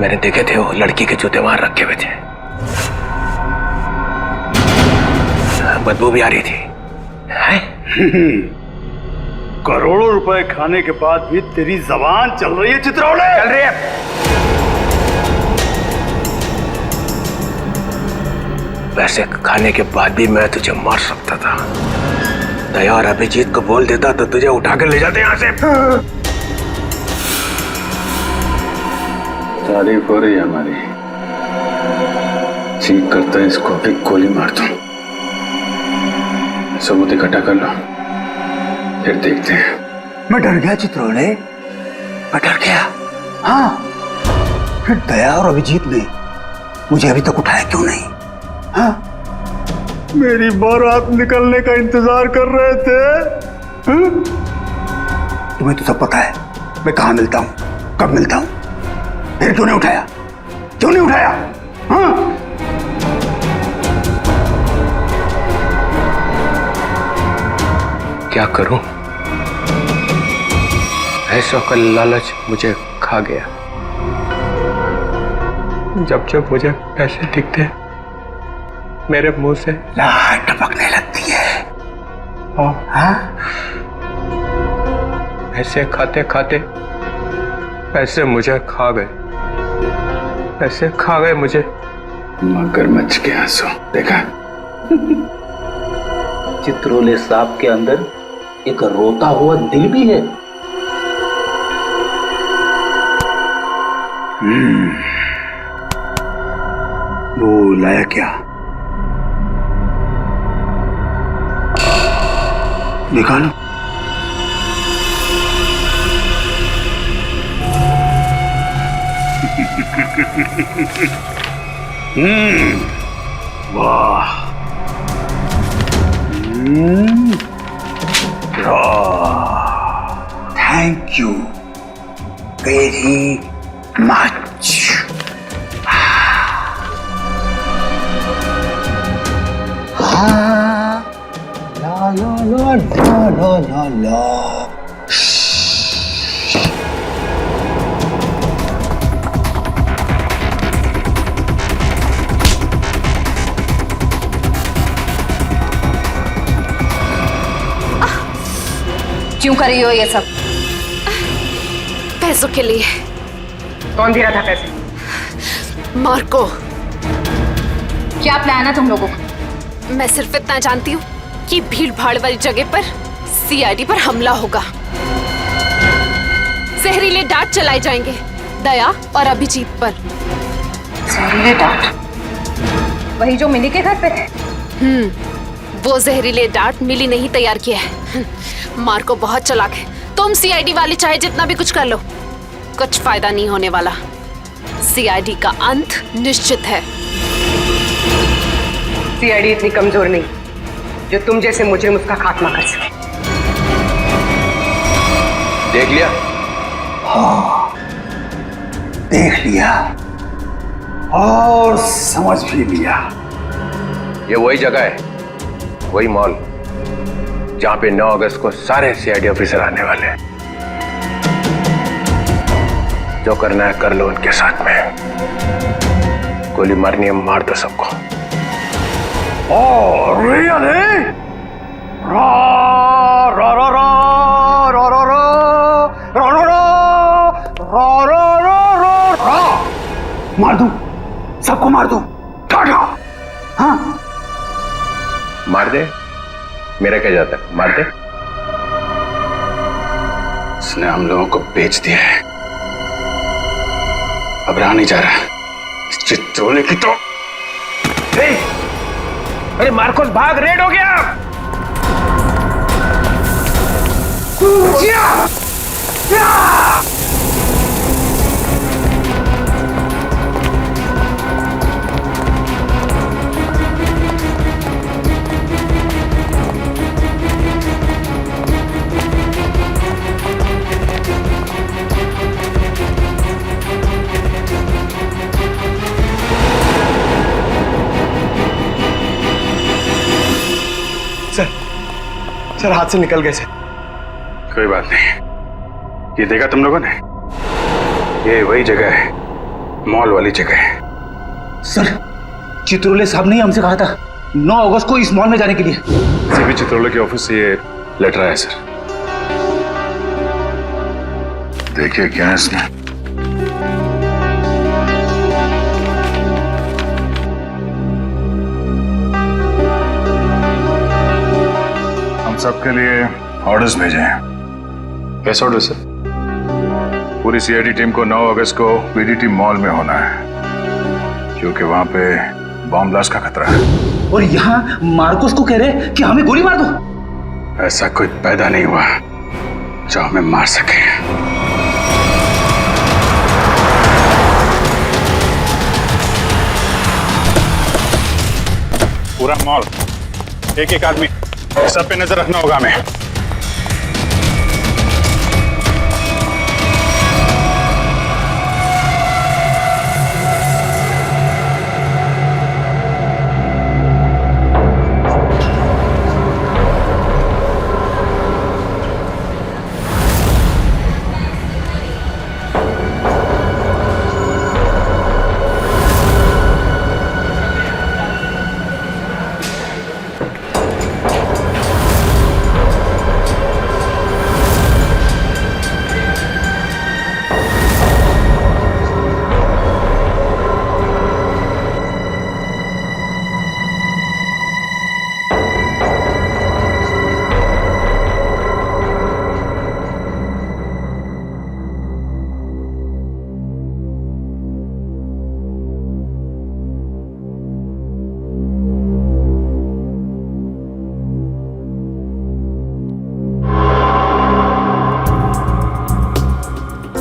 मैंने देखे थे वो लड़की के जूते वहां रखे हुए थे, बदबू भी आ रही थी। करोड़ों रुपए खाने के बाद भी तेरी जबान चल रही है चित्रौले? चल रही है। पैसे खाने के बाद भी मैं तुझे मार सकता था। दया और अभिजीत को बोल देता तो तुझे उठा कर ले जाते यहाँ से। तारीफ हो रही है हमारी। चीख करता है इसको अभी गोली मार दूं। सबूत इकट्ठा कर लो, फिर देखते हैं। मैं डर गया चित्रौले, मैं डर गया। हाँ, फिर दया और अभिजीत ने मुझे अभी तक उठाया क्यों नहीं? हाँ, मेरी बारात निकलने का इंतजार कर रहे थे। हाँ? तुम्हें तो सब पता है मैं कहाँ मिलता हूँ, कब मिलता हूँ, फिर क्यों नहीं उठाया? क्यों नहीं उठाया? हाँ? क्या करूं? ऐसा का लालच मुझे खा गया। जब जब मुझे पैसे दिखते मेरे मुंह से लार टपकने लगती है। हाँ? पैसे खाते खाते पैसे मुझे खा गए, पैसे खा गए मुझे। मगरमच्छ के आंसू देखा? चित्रोले सांप के अंदर एक रोता हुआ दिल भी है। वो लाया क्या? निकालो। वाह, थैंक यू वेरी मच। हाँ, ला ला ला ला ला ला ला। क्यों कर रही हो ये सब? पैसों के लिए। कौन दे रहा था पैसे? मार्को। क्या प्लान है तुम लोगों का? मैं सिर्फ इतना जानती हूँ कि भीड़ भाड़ वाली जगह पर सीआईडी पर हमला होगा। जहरीले डांट चलाए जाएंगे दया और अभिजीत पर। जहरीले डांट? वही जो मिली के घर पे थे? वो जहरीले डांट मिली ने ही तैयार किया है। मार्को बहुत चालाक है। तुम सीआईडी वाले चाहे जितना भी कुछ कर लो, कुछ फायदा नहीं होने वाला। सीआईडी का अंत निश्चित है। सीआईडी इतनी कमजोर नहीं जो तुम जैसे मुजरिम उसका खात्मा कर सके। देख लिया? हाँ, देख लिया और समझ भी लिया। ये वही जगह है, वही मॉल जहां पे 9 अगस्त को सारे सीआईडी ऑफिसर आने वाले हैं। जो करना है कर लो उनके साथ में। गोली मारनी है मार दो सबको। रियली? रा रा रा रा रा रा रा रा रा रा रा रा। मार दूं, सबको मार दूं। टाटा। हाँ, मार दे, मेरा क्या जाता है, मार दे। इसने हम लोगों को बेच दिया है, अब रहा नहीं जा रहा। इस चित्रोले की तो अरे मार्कोस भाग, रेड हो गया। सर हाथ से निकल गए सर। कोई बात नहीं, ये देखा तुम लोगों ने? ये वही जगह है, मॉल वाली जगह है। सर, चित्रोले साहब ने हमसे कहा था 9 अगस्त को इस मॉल में जाने के लिए। सीबी चित्रोले के ऑफिस से ये लेटर आया सर। देखिए क्या है इसमें। हम सबके लिए ऑर्डर्स भेजे हैं। कैसे ऑर्डर सर? पूरी सीआईडी टीम को 9 अगस्त को बीडीटी मॉल में होना है, क्योंकि वहां पे बॉम्ब ब्लास्ट का खतरा है। और यहाँ मार्कोस को कह रहे कि हमें गोली मार दो। ऐसा कोई पैदा नहीं हुआ जो हमें मार सके। पूरा मॉल, एक एक आदमी, सब पे नजर रखना होगा हमें।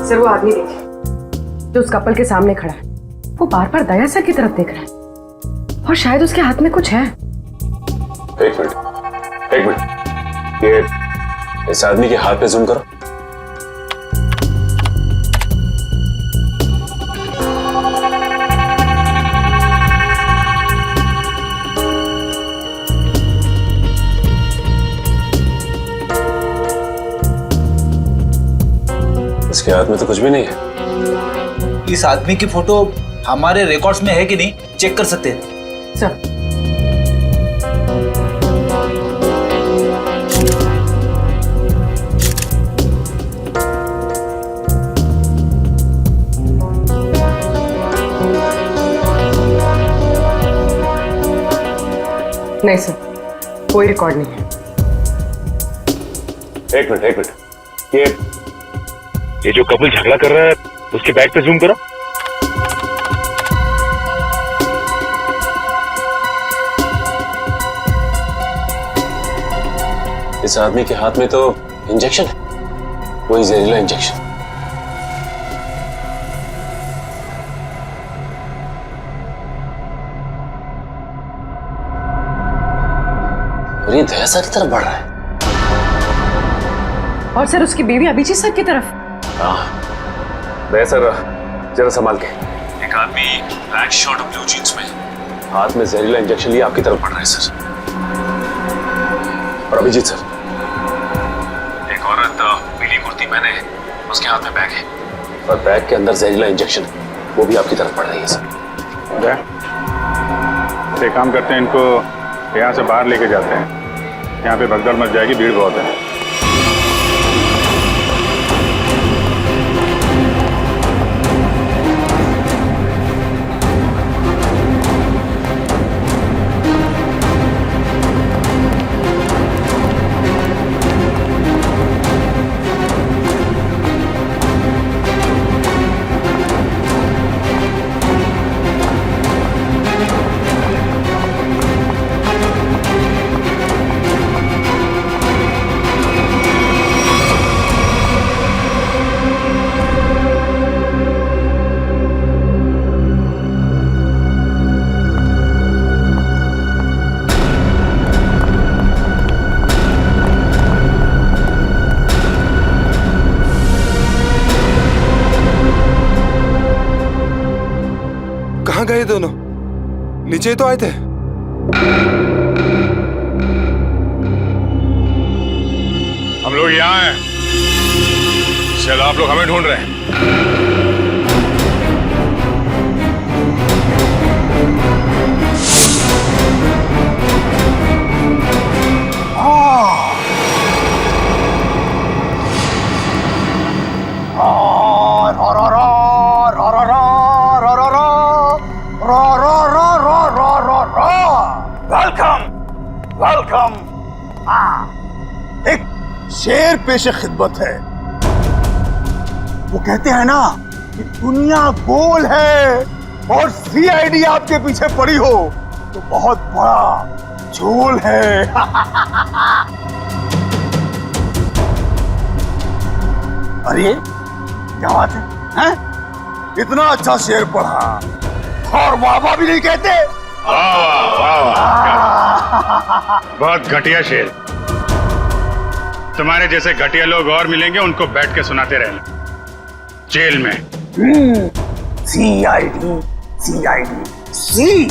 सर वो आदमी देखिए जो उस कपल के सामने खड़ा है, वो बार बार दया सर की तरफ देख रहा है और शायद उसके हाथ में कुछ है। एक मिनट, ये इस आदमी के हाथ पे जूम करो। इसके हाथ में तो कुछ भी नहीं है। इस आदमी की फोटो हमारे रिकॉर्ड्स में है कि नहीं, चेक कर सकते हैं सर। नहीं सर, कोई रिकॉर्ड नहीं है। एक मिनट, ये जो कपल झगड़ा कर रहा है उसके बैग पे जूम करो। इस आदमी के हाथ में तो इंजेक्शन है, वही जहरीला इंजेक्शन। और ये दया सर की तरफ बढ़ रहा है। और सर उसकी बीवी अभिजीत सर की तरफ। हाँ दया सर जरा संभाल के। एक आदमी ब्लैक शर्ट और ब्लू जीन्स में हाथ में जहरीला इंजेक्शन लिए आपकी तरफ बढ़ रहा है सर। और अभिजीत सर, एक औरत पीली कुर्ती पहने उसके हाथ में बैग है और बैग के अंदर जहरीला इंजेक्शन है, वो भी आपकी तरफ बढ़ रही है सर। एक काम करते हैं, इनको यहाँ से बाहर लेके जाते हैं। यहाँ पे भगदड़ मच जाएगी, भीड़ बहुत है। कहाँ गए दोनों? नीचे तो आए थे। हम लोग यहाँ हैं। चलो आप लोग हमें ढूंढ रहे हैं। वेलकम। एक शेर पेशे खिदमत है। वो कहते हैं ना कि दुनिया गोल है और सीआईडी आपके पीछे पड़ी हो तो बहुत बड़ा झोल है। अरे क्या बात है, हैं? इतना अच्छा शेर पढ़ा और वाह भी नहीं कहते। बहुत घटिया शेर। तुम्हारे जैसे घटिया लोग और मिलेंगे, उनको बैठ के सुनाते रहना जेल में। CID CID CID।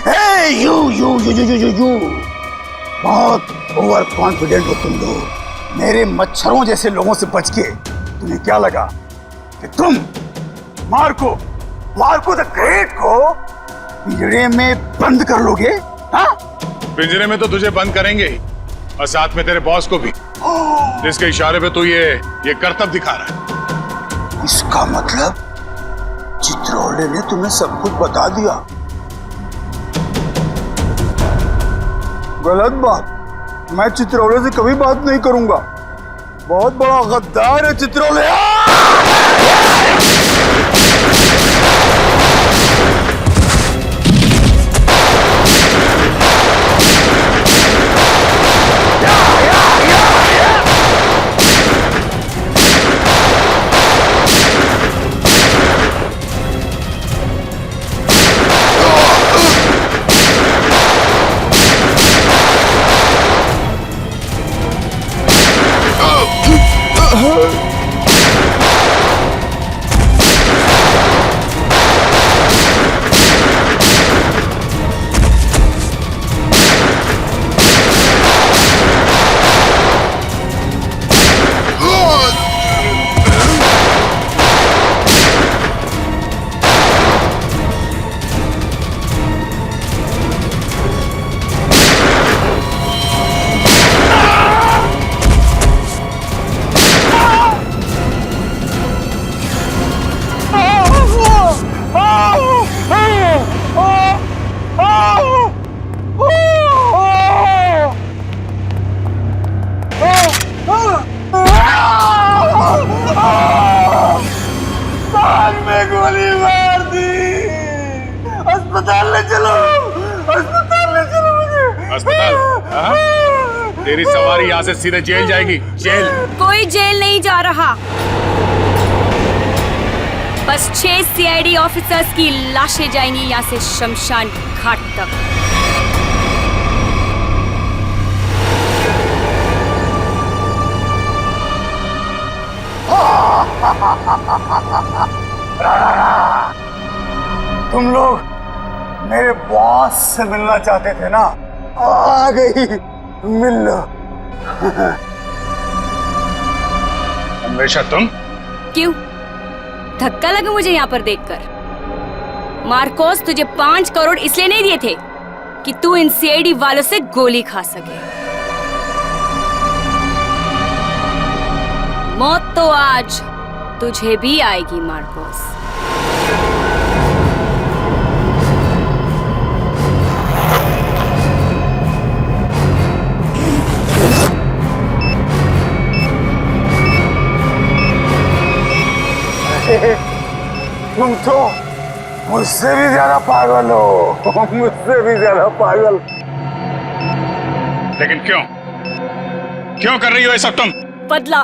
Hey you बहुत ओवर कॉन्फिडेंट हो तुम लोग। मेरे मच्छरों जैसे लोगों से बच के तुम्हें क्या लगा कि तुम मार्को द ग्रेट को पिंजरे में बंद कर लोगे? हाँ? पिंजरे में तो तुझे बंद करेंगे ही, और साथ में तेरे बॉस को भी, जिसके इशारे पे तू ये करतब दिखा रहा है। इसका मतलब चित्रोले ने तुम्हें सब कुछ बता दिया। गलत बात। मैं चित्रोले से कभी बात नहीं करूंगा। बहुत बड़ा गद्दार है चित्रोले। कान में गोली मार दी। अस्पताल ले चलो, अस्पताल ले चलो मुझे। अस्पताल? हाँ? तेरी सवारी यहाँ से सीधे जेल जाएगी। जेल? कोई जेल नहीं जा रहा, बस 6 सीआईडी ऑफिसर्स की लाशें जाएंगी यहाँ से शमशान घाट तक। तुम लोग मेरे बॉस से मिलना चाहते थे ना, आ गई, मिल लो। हमेशा तुम? क्यों धक्का लगा मुझे यहाँ पर देखकर? मार्कोस तुझे 5 करोड़ इसलिए नहीं दिए थे कि तू इन सीआईडी वालों से गोली खा सके। मौत तो आज तुझे भी आएगी मार्कोस। तुम तो मुझसे भी ज्यादा पागल हो, मुझसे भी ज्यादा पागल। लेकिन क्यों? क्यों कर रही हो ये सब तुम? बदला,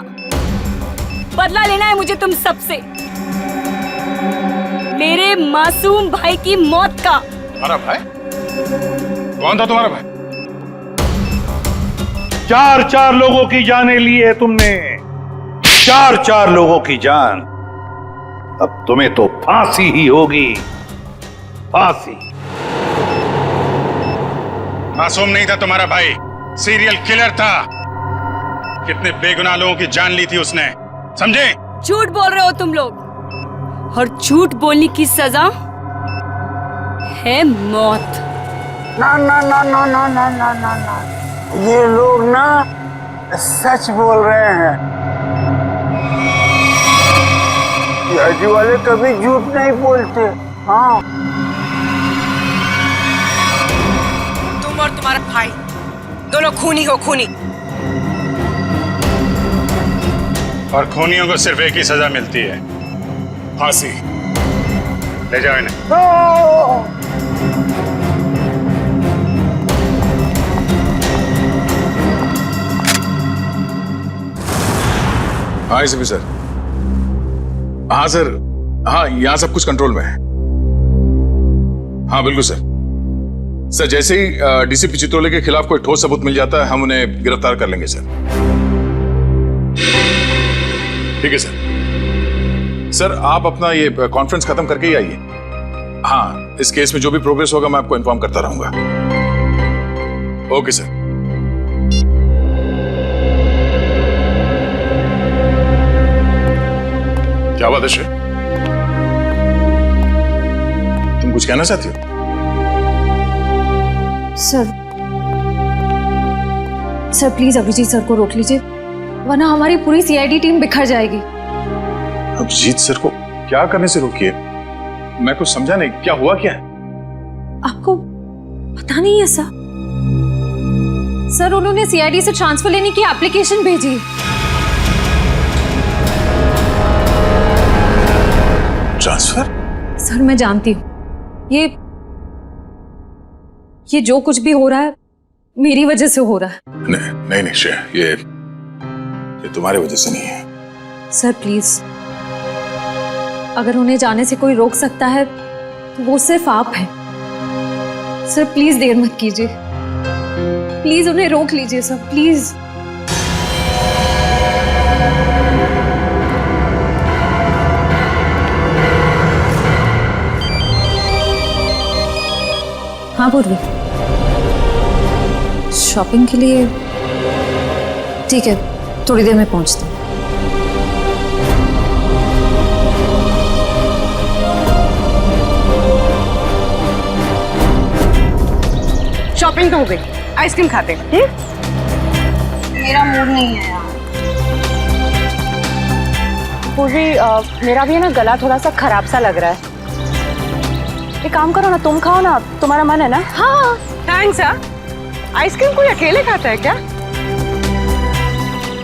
बदला लेना है मुझे तुम सबसे, मेरे मासूम भाई की मौत का। तुम्हारा भाई? कौन था तुम्हारा भाई? 4 लोगों की जानें ली है तुमने, 4 लोगों की जान। अब तुम्हें तो फांसी ही होगी, फांसी। मासूम नहीं था तुम्हारा भाई, सीरियल किलर था। कितने बेगुनाह लोगों की जान ली थी उसने, समझे? झूठ बोल रहे हो तुम लोग, और झूठ बोलने की सजा है मौत। ना ना ना ना ना ना ना ना ना, ये लोग ना सच बोल रहे हैं। याजी वाले कभी झूठ नहीं बोलते। हाँ, तुम और तुम्हारा भाई दोनों खूनी हो, खूनी। और खूनियों को सिर्फ एक ही सजा मिलती है, फांसी। ले जाओ इन्हें। हाँ एसीपी सर। हाँ सर, हाँ यहाँ सब कुछ कंट्रोल में है। हाँ बिल्कुल सर। सर जैसे ही डीसीपी चित्रोले के खिलाफ कोई ठोस सबूत मिल जाता है हम उन्हें गिरफ्तार कर लेंगे सर। ठीक है सर। सर आप अपना ये कॉन्फ्रेंस खत्म करके ही आइए। हाँ, इस केस में जो भी प्रोग्रेस होगा मैं आपको इन्फॉर्म करता रहूंगा। Okay sir. क्या बात है श्रेय? तुम कुछ कहना चाहती हो? सर प्लीज अभिजीत सर को रोक लीजिए, वरना हमारी पूरी सीआईडी टीम बिखर जाएगी। अभिजीत सर को क्या करने से रोकिए? मैं कुछ समझा नहीं, क्या हुआ क्या है? आपको पता नहीं है सर? सर उन्होंने सीआईडी से ट्रांसफर लेने की एप्लीकेशन भेजी। ट्रांसफर? सर मैं जानती हूँ ये जो कुछ भी हो रहा है मेरी वजह से हो रहा है। नहीं नहीं श्रेय, ये तुम्हारी वजह से नहीं है। सर प्लीज, अगर उन्हें जाने से कोई रोक सकता है तो वो सिर्फ आप हैं। सर प्लीज देर मत कीजिए, प्लीज उन्हें रोक लीजिए सर, प्लीज। हाँ पूर्वी, शॉपिंग के लिए? ठीक है, थोड़ी देर में पहुंचती हूँ। शॉपिंग तो हो गई, आइसक्रीम खाते हैं। मेरा मूड नहीं है यार। पूर्वी, मेरा भी है ना गला थोड़ा सा खराब सा लग रहा है। एक काम करो ना, तुम खाओ ना, तुम्हारा मन है ना? हाँ थैंक्स। आइसक्रीम कोई अकेले खाता है क्या?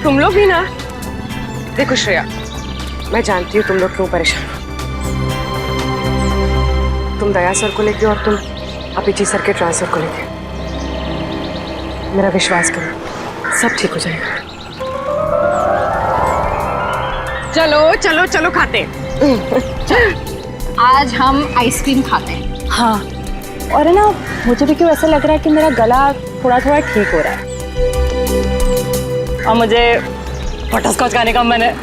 तुम लोग भी ना। देखो श्रेया, मैं जानती हूँ तुम लोग क्यों परेशान हो। तुम दया सर को लेके और तुम अपिची सर के ट्रांसफर को लेके। मेरा विश्वास करो, सब ठीक हो जाएगा। चलो चलो चलो खाते आज हम आइसक्रीम खाते हैं। हाँ, और है ना, मुझे भी क्यों ऐसा लग रहा है कि मेरा गला थोड़ा थोड़ा ठीक हो रहा है। और मुझे बटरस्कॉच खाने का मन है।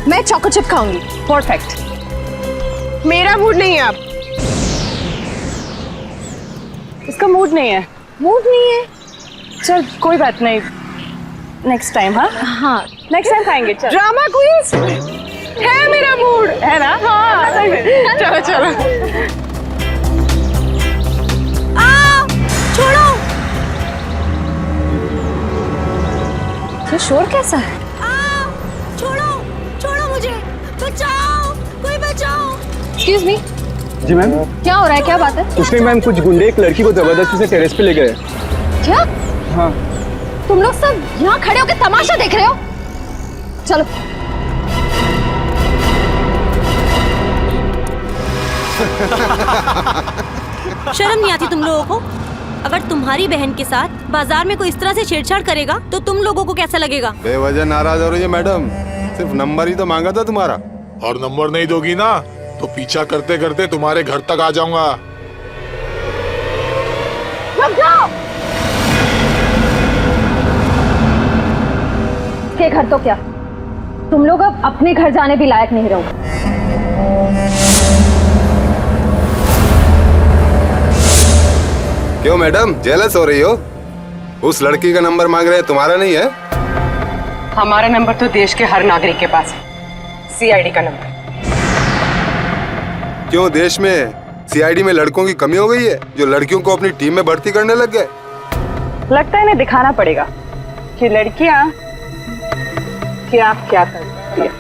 मैं चोको चिप खाऊंगी। परफेक्ट। मेरा मूड नहीं है अब। इसका मूड नहीं है। मूड नहीं है? चल कोई बात नहीं, नेक्स्ट टाइम। हाँ हाँ, नेक्स्ट टाइम खाएंगे। चल। ड्रामा क्वींस है मेरा मूड, है ना? हाँ चलो चलो। छोड़ो। ये शोर कैसा है? छोड़ो छोड़ो मुझे, बचाओ, कोई बचाओ। Excuse me. जी मैम। क्या हो रहा है, क्या बात है? कुछ नहीं मैम, कुछ गुंडे एक लड़की को जबरदस्ती से टेरेस पे ले गए। क्या? हाँ। तुम लोग सब यहाँ खड़े होकर तमाशा देख रहे हो? चलो। शर्म नहीं आती तुम लोगों को? अगर तुम्हारी बहन के साथ बाजार में कोई इस तरह से छेड़छाड़ करेगा तो तुम लोगों को कैसा लगेगा? बेवजह नाराज हो रही है मैडम, सिर्फ नंबर ही तो मांगा था तुम्हारा। और नंबर नहीं दोगी ना तो पीछा करते करते तुम्हारे घर तक आ जाऊंगा। रुक जाओ। के घर तो क्या, तुम लोग अब अपने घर जाने भी लायक नहीं रहोगे। क्यों मैडम, जेलस हो रही हो? उस लड़की का नंबर मांग रहे हैं, तुम्हारा नहीं है? हमारा नंबर तो देश के हर नागरिक के पास है, सीआईडी का नंबर। क्यों, देश में सीआईडी में लड़कों की कमी हो गई है जो लड़कियों को अपनी टीम में भर्ती करने लग गए? लगता है इन्हें दिखाना पड़ेगा कि लड़कियां क्या क्या करती है।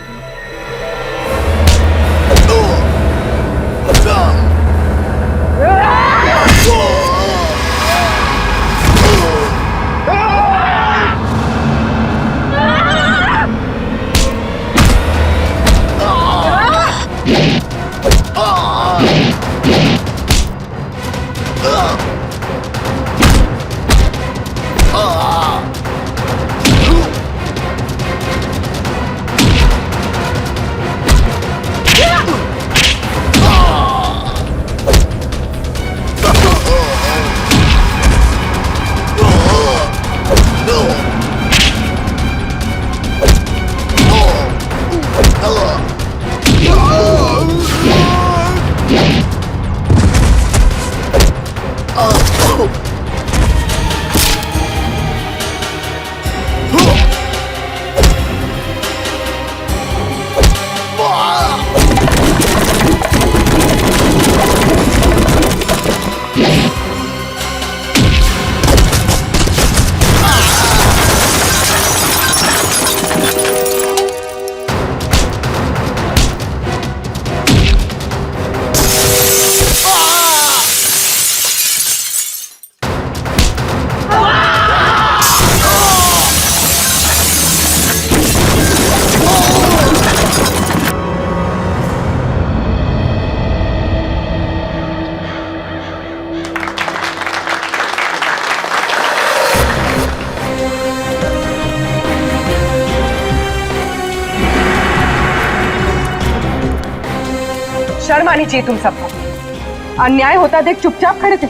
शर्म आनी चाहिए तुम सबको। अन्याय होता देख चुपचाप खड़े थे।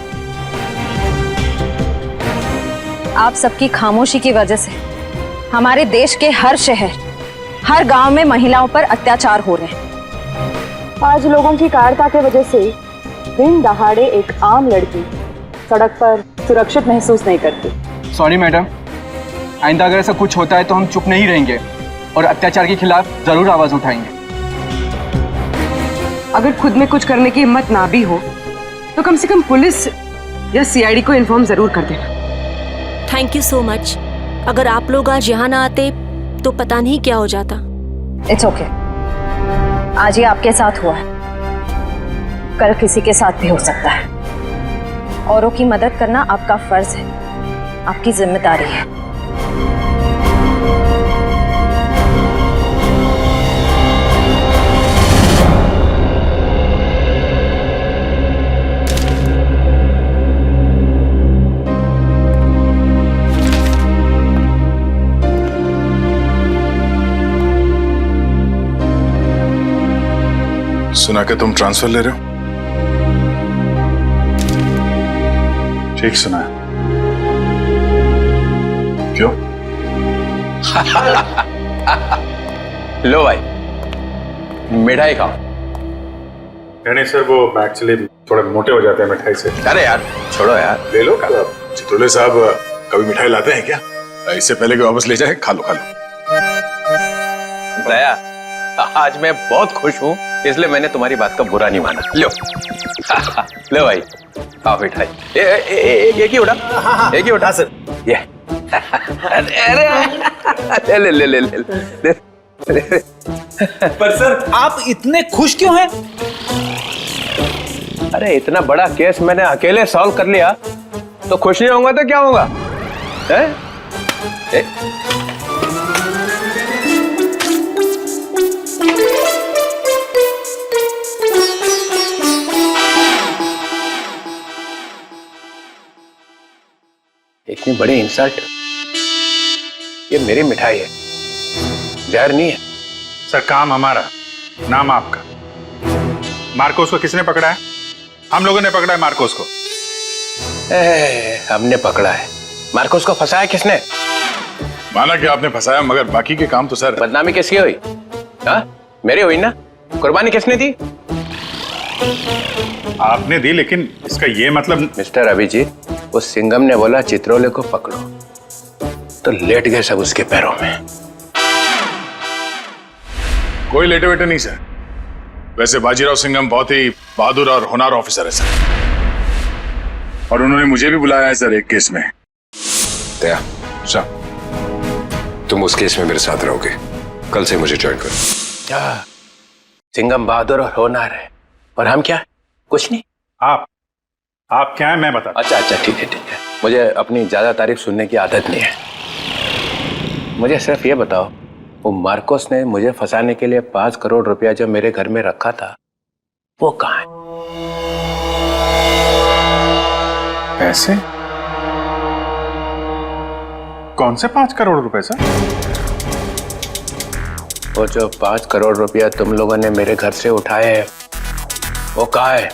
आप सबकी खामोशी की वजह से हमारे देश के हर शहर, हर गांव में महिलाओं पर अत्याचार हो रहे हैं। आज लोगों की कायरता की वजह से दिन दहाड़े एक आम लड़की सड़क पर सुरक्षित महसूस नहीं करती। सॉरी मैडम, आइंदा अगर ऐसा कुछ होता है तो हम चुप नहीं रहेंगे और अत्याचार के खिलाफ जरूर आवाज उठाएंगे। अगर खुद में कुछ करने की हिम्मत ना भी हो तो कम से कम पुलिस या सीआईडी को इन्फॉर्म जरूर कर देना। Thank you so much. अगर आप लोग आज यहाँ ना आते तो पता नहीं क्या हो जाता। It's okay. आज ये आपके साथ हुआ है, कल किसी के साथ भी हो सकता है। औरों की मदद करना आपका फर्ज है, आपकी जिम्मेदारी है। सुना कि तुम ट्रांसफर ले रहे हो? ठीक सुना है। क्यों? लो भाई, मिठाई खाओ। नहीं सर, वो एक्चुअली थोड़े मोटे हो जाते हैं मिठाई से। अरे यार छोड़ो यार, ले लो। चित्रोले साहब कभी मिठाई लाते हैं क्या? इससे पहले कि वापस ले जाए, खा लो खा लो। दया, आज मैं बहुत खुश हूँ, इसलिए मैंने तुम्हारी बात का बुरा नहीं माना। लो लो भाई, खाओ मिठाई। एक ही उठा, एक ही उठा सर। ये अरे ले ले ले ले ले। पर सर आप इतने खुश क्यों हैं? अरे इतना बड़ा केस मैंने अकेले सॉल्व कर लिया, तो खुश नहीं होऊंगा तो क्या होगा? इतनी बड़ी इंसल्ट, ये मेरी मिठाई है, जहर नहीं है। सर काम हमारा, नाम आपका। मार्कोस को किसने पकड़ा है? हम लोगों ने पकड़ा है मार्कोस को। हमने पकड़ा है। मार्कोस को फंसाया किसने? माना कि आपने फंसाया, मगर बाकी के काम तो सर। बदनामी किसकी हुई? हाँ मेरी हुई ना। कुर्बानी किसने दी? आपने दी, लेकिन इसका ये मतलब। मिस्टर अभिजीत, उस सिंघम ने बोला चित्रोले को पकड़ो, तो लेट गए सब उसके पैरों में। कोई लेटे वेटे नहीं सर। वैसे बाजीराव सिंघम बहुत ही बहादुर और होनहार ऑफिसर है सर, और उन्होंने मुझे भी बुलाया है सर एक केस में। दया, तुम उस केस में मेरे साथ रहोगे। कल से मुझे ज्वाइन करो। सिंघम बहादुर और होनहार है, और हम क्या? कुछ नहीं। आप क्या है मैं बता। अच्छा ठीक है। मुझे अपनी ज्यादा तारीफ सुनने की आदत नहीं है। मुझे सिर्फ ये बताओ, वो मार्कोस ने मुझे फंसाने के लिए 5 करोड़ रुपया जो मेरे घर में रखा था, वो कहाँ है? पैसे? कौन से 5 करोड़ रुपए सर? वो जो 5 करोड़ रुपया तुम लोगों ने मेरे घर से उठाए हैं, वो कहाँ है?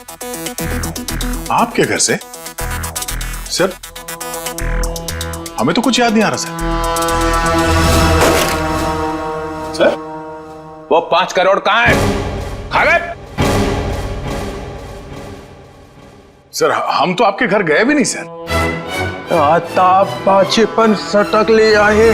आपके घर से? सर हमें तो कुछ याद नहीं आ रहा सर। वो 5 करोड़ कहाँ है? खा गए? सर हम तो आपके घर गए भी नहीं सर। आता 5 सटक ले आए।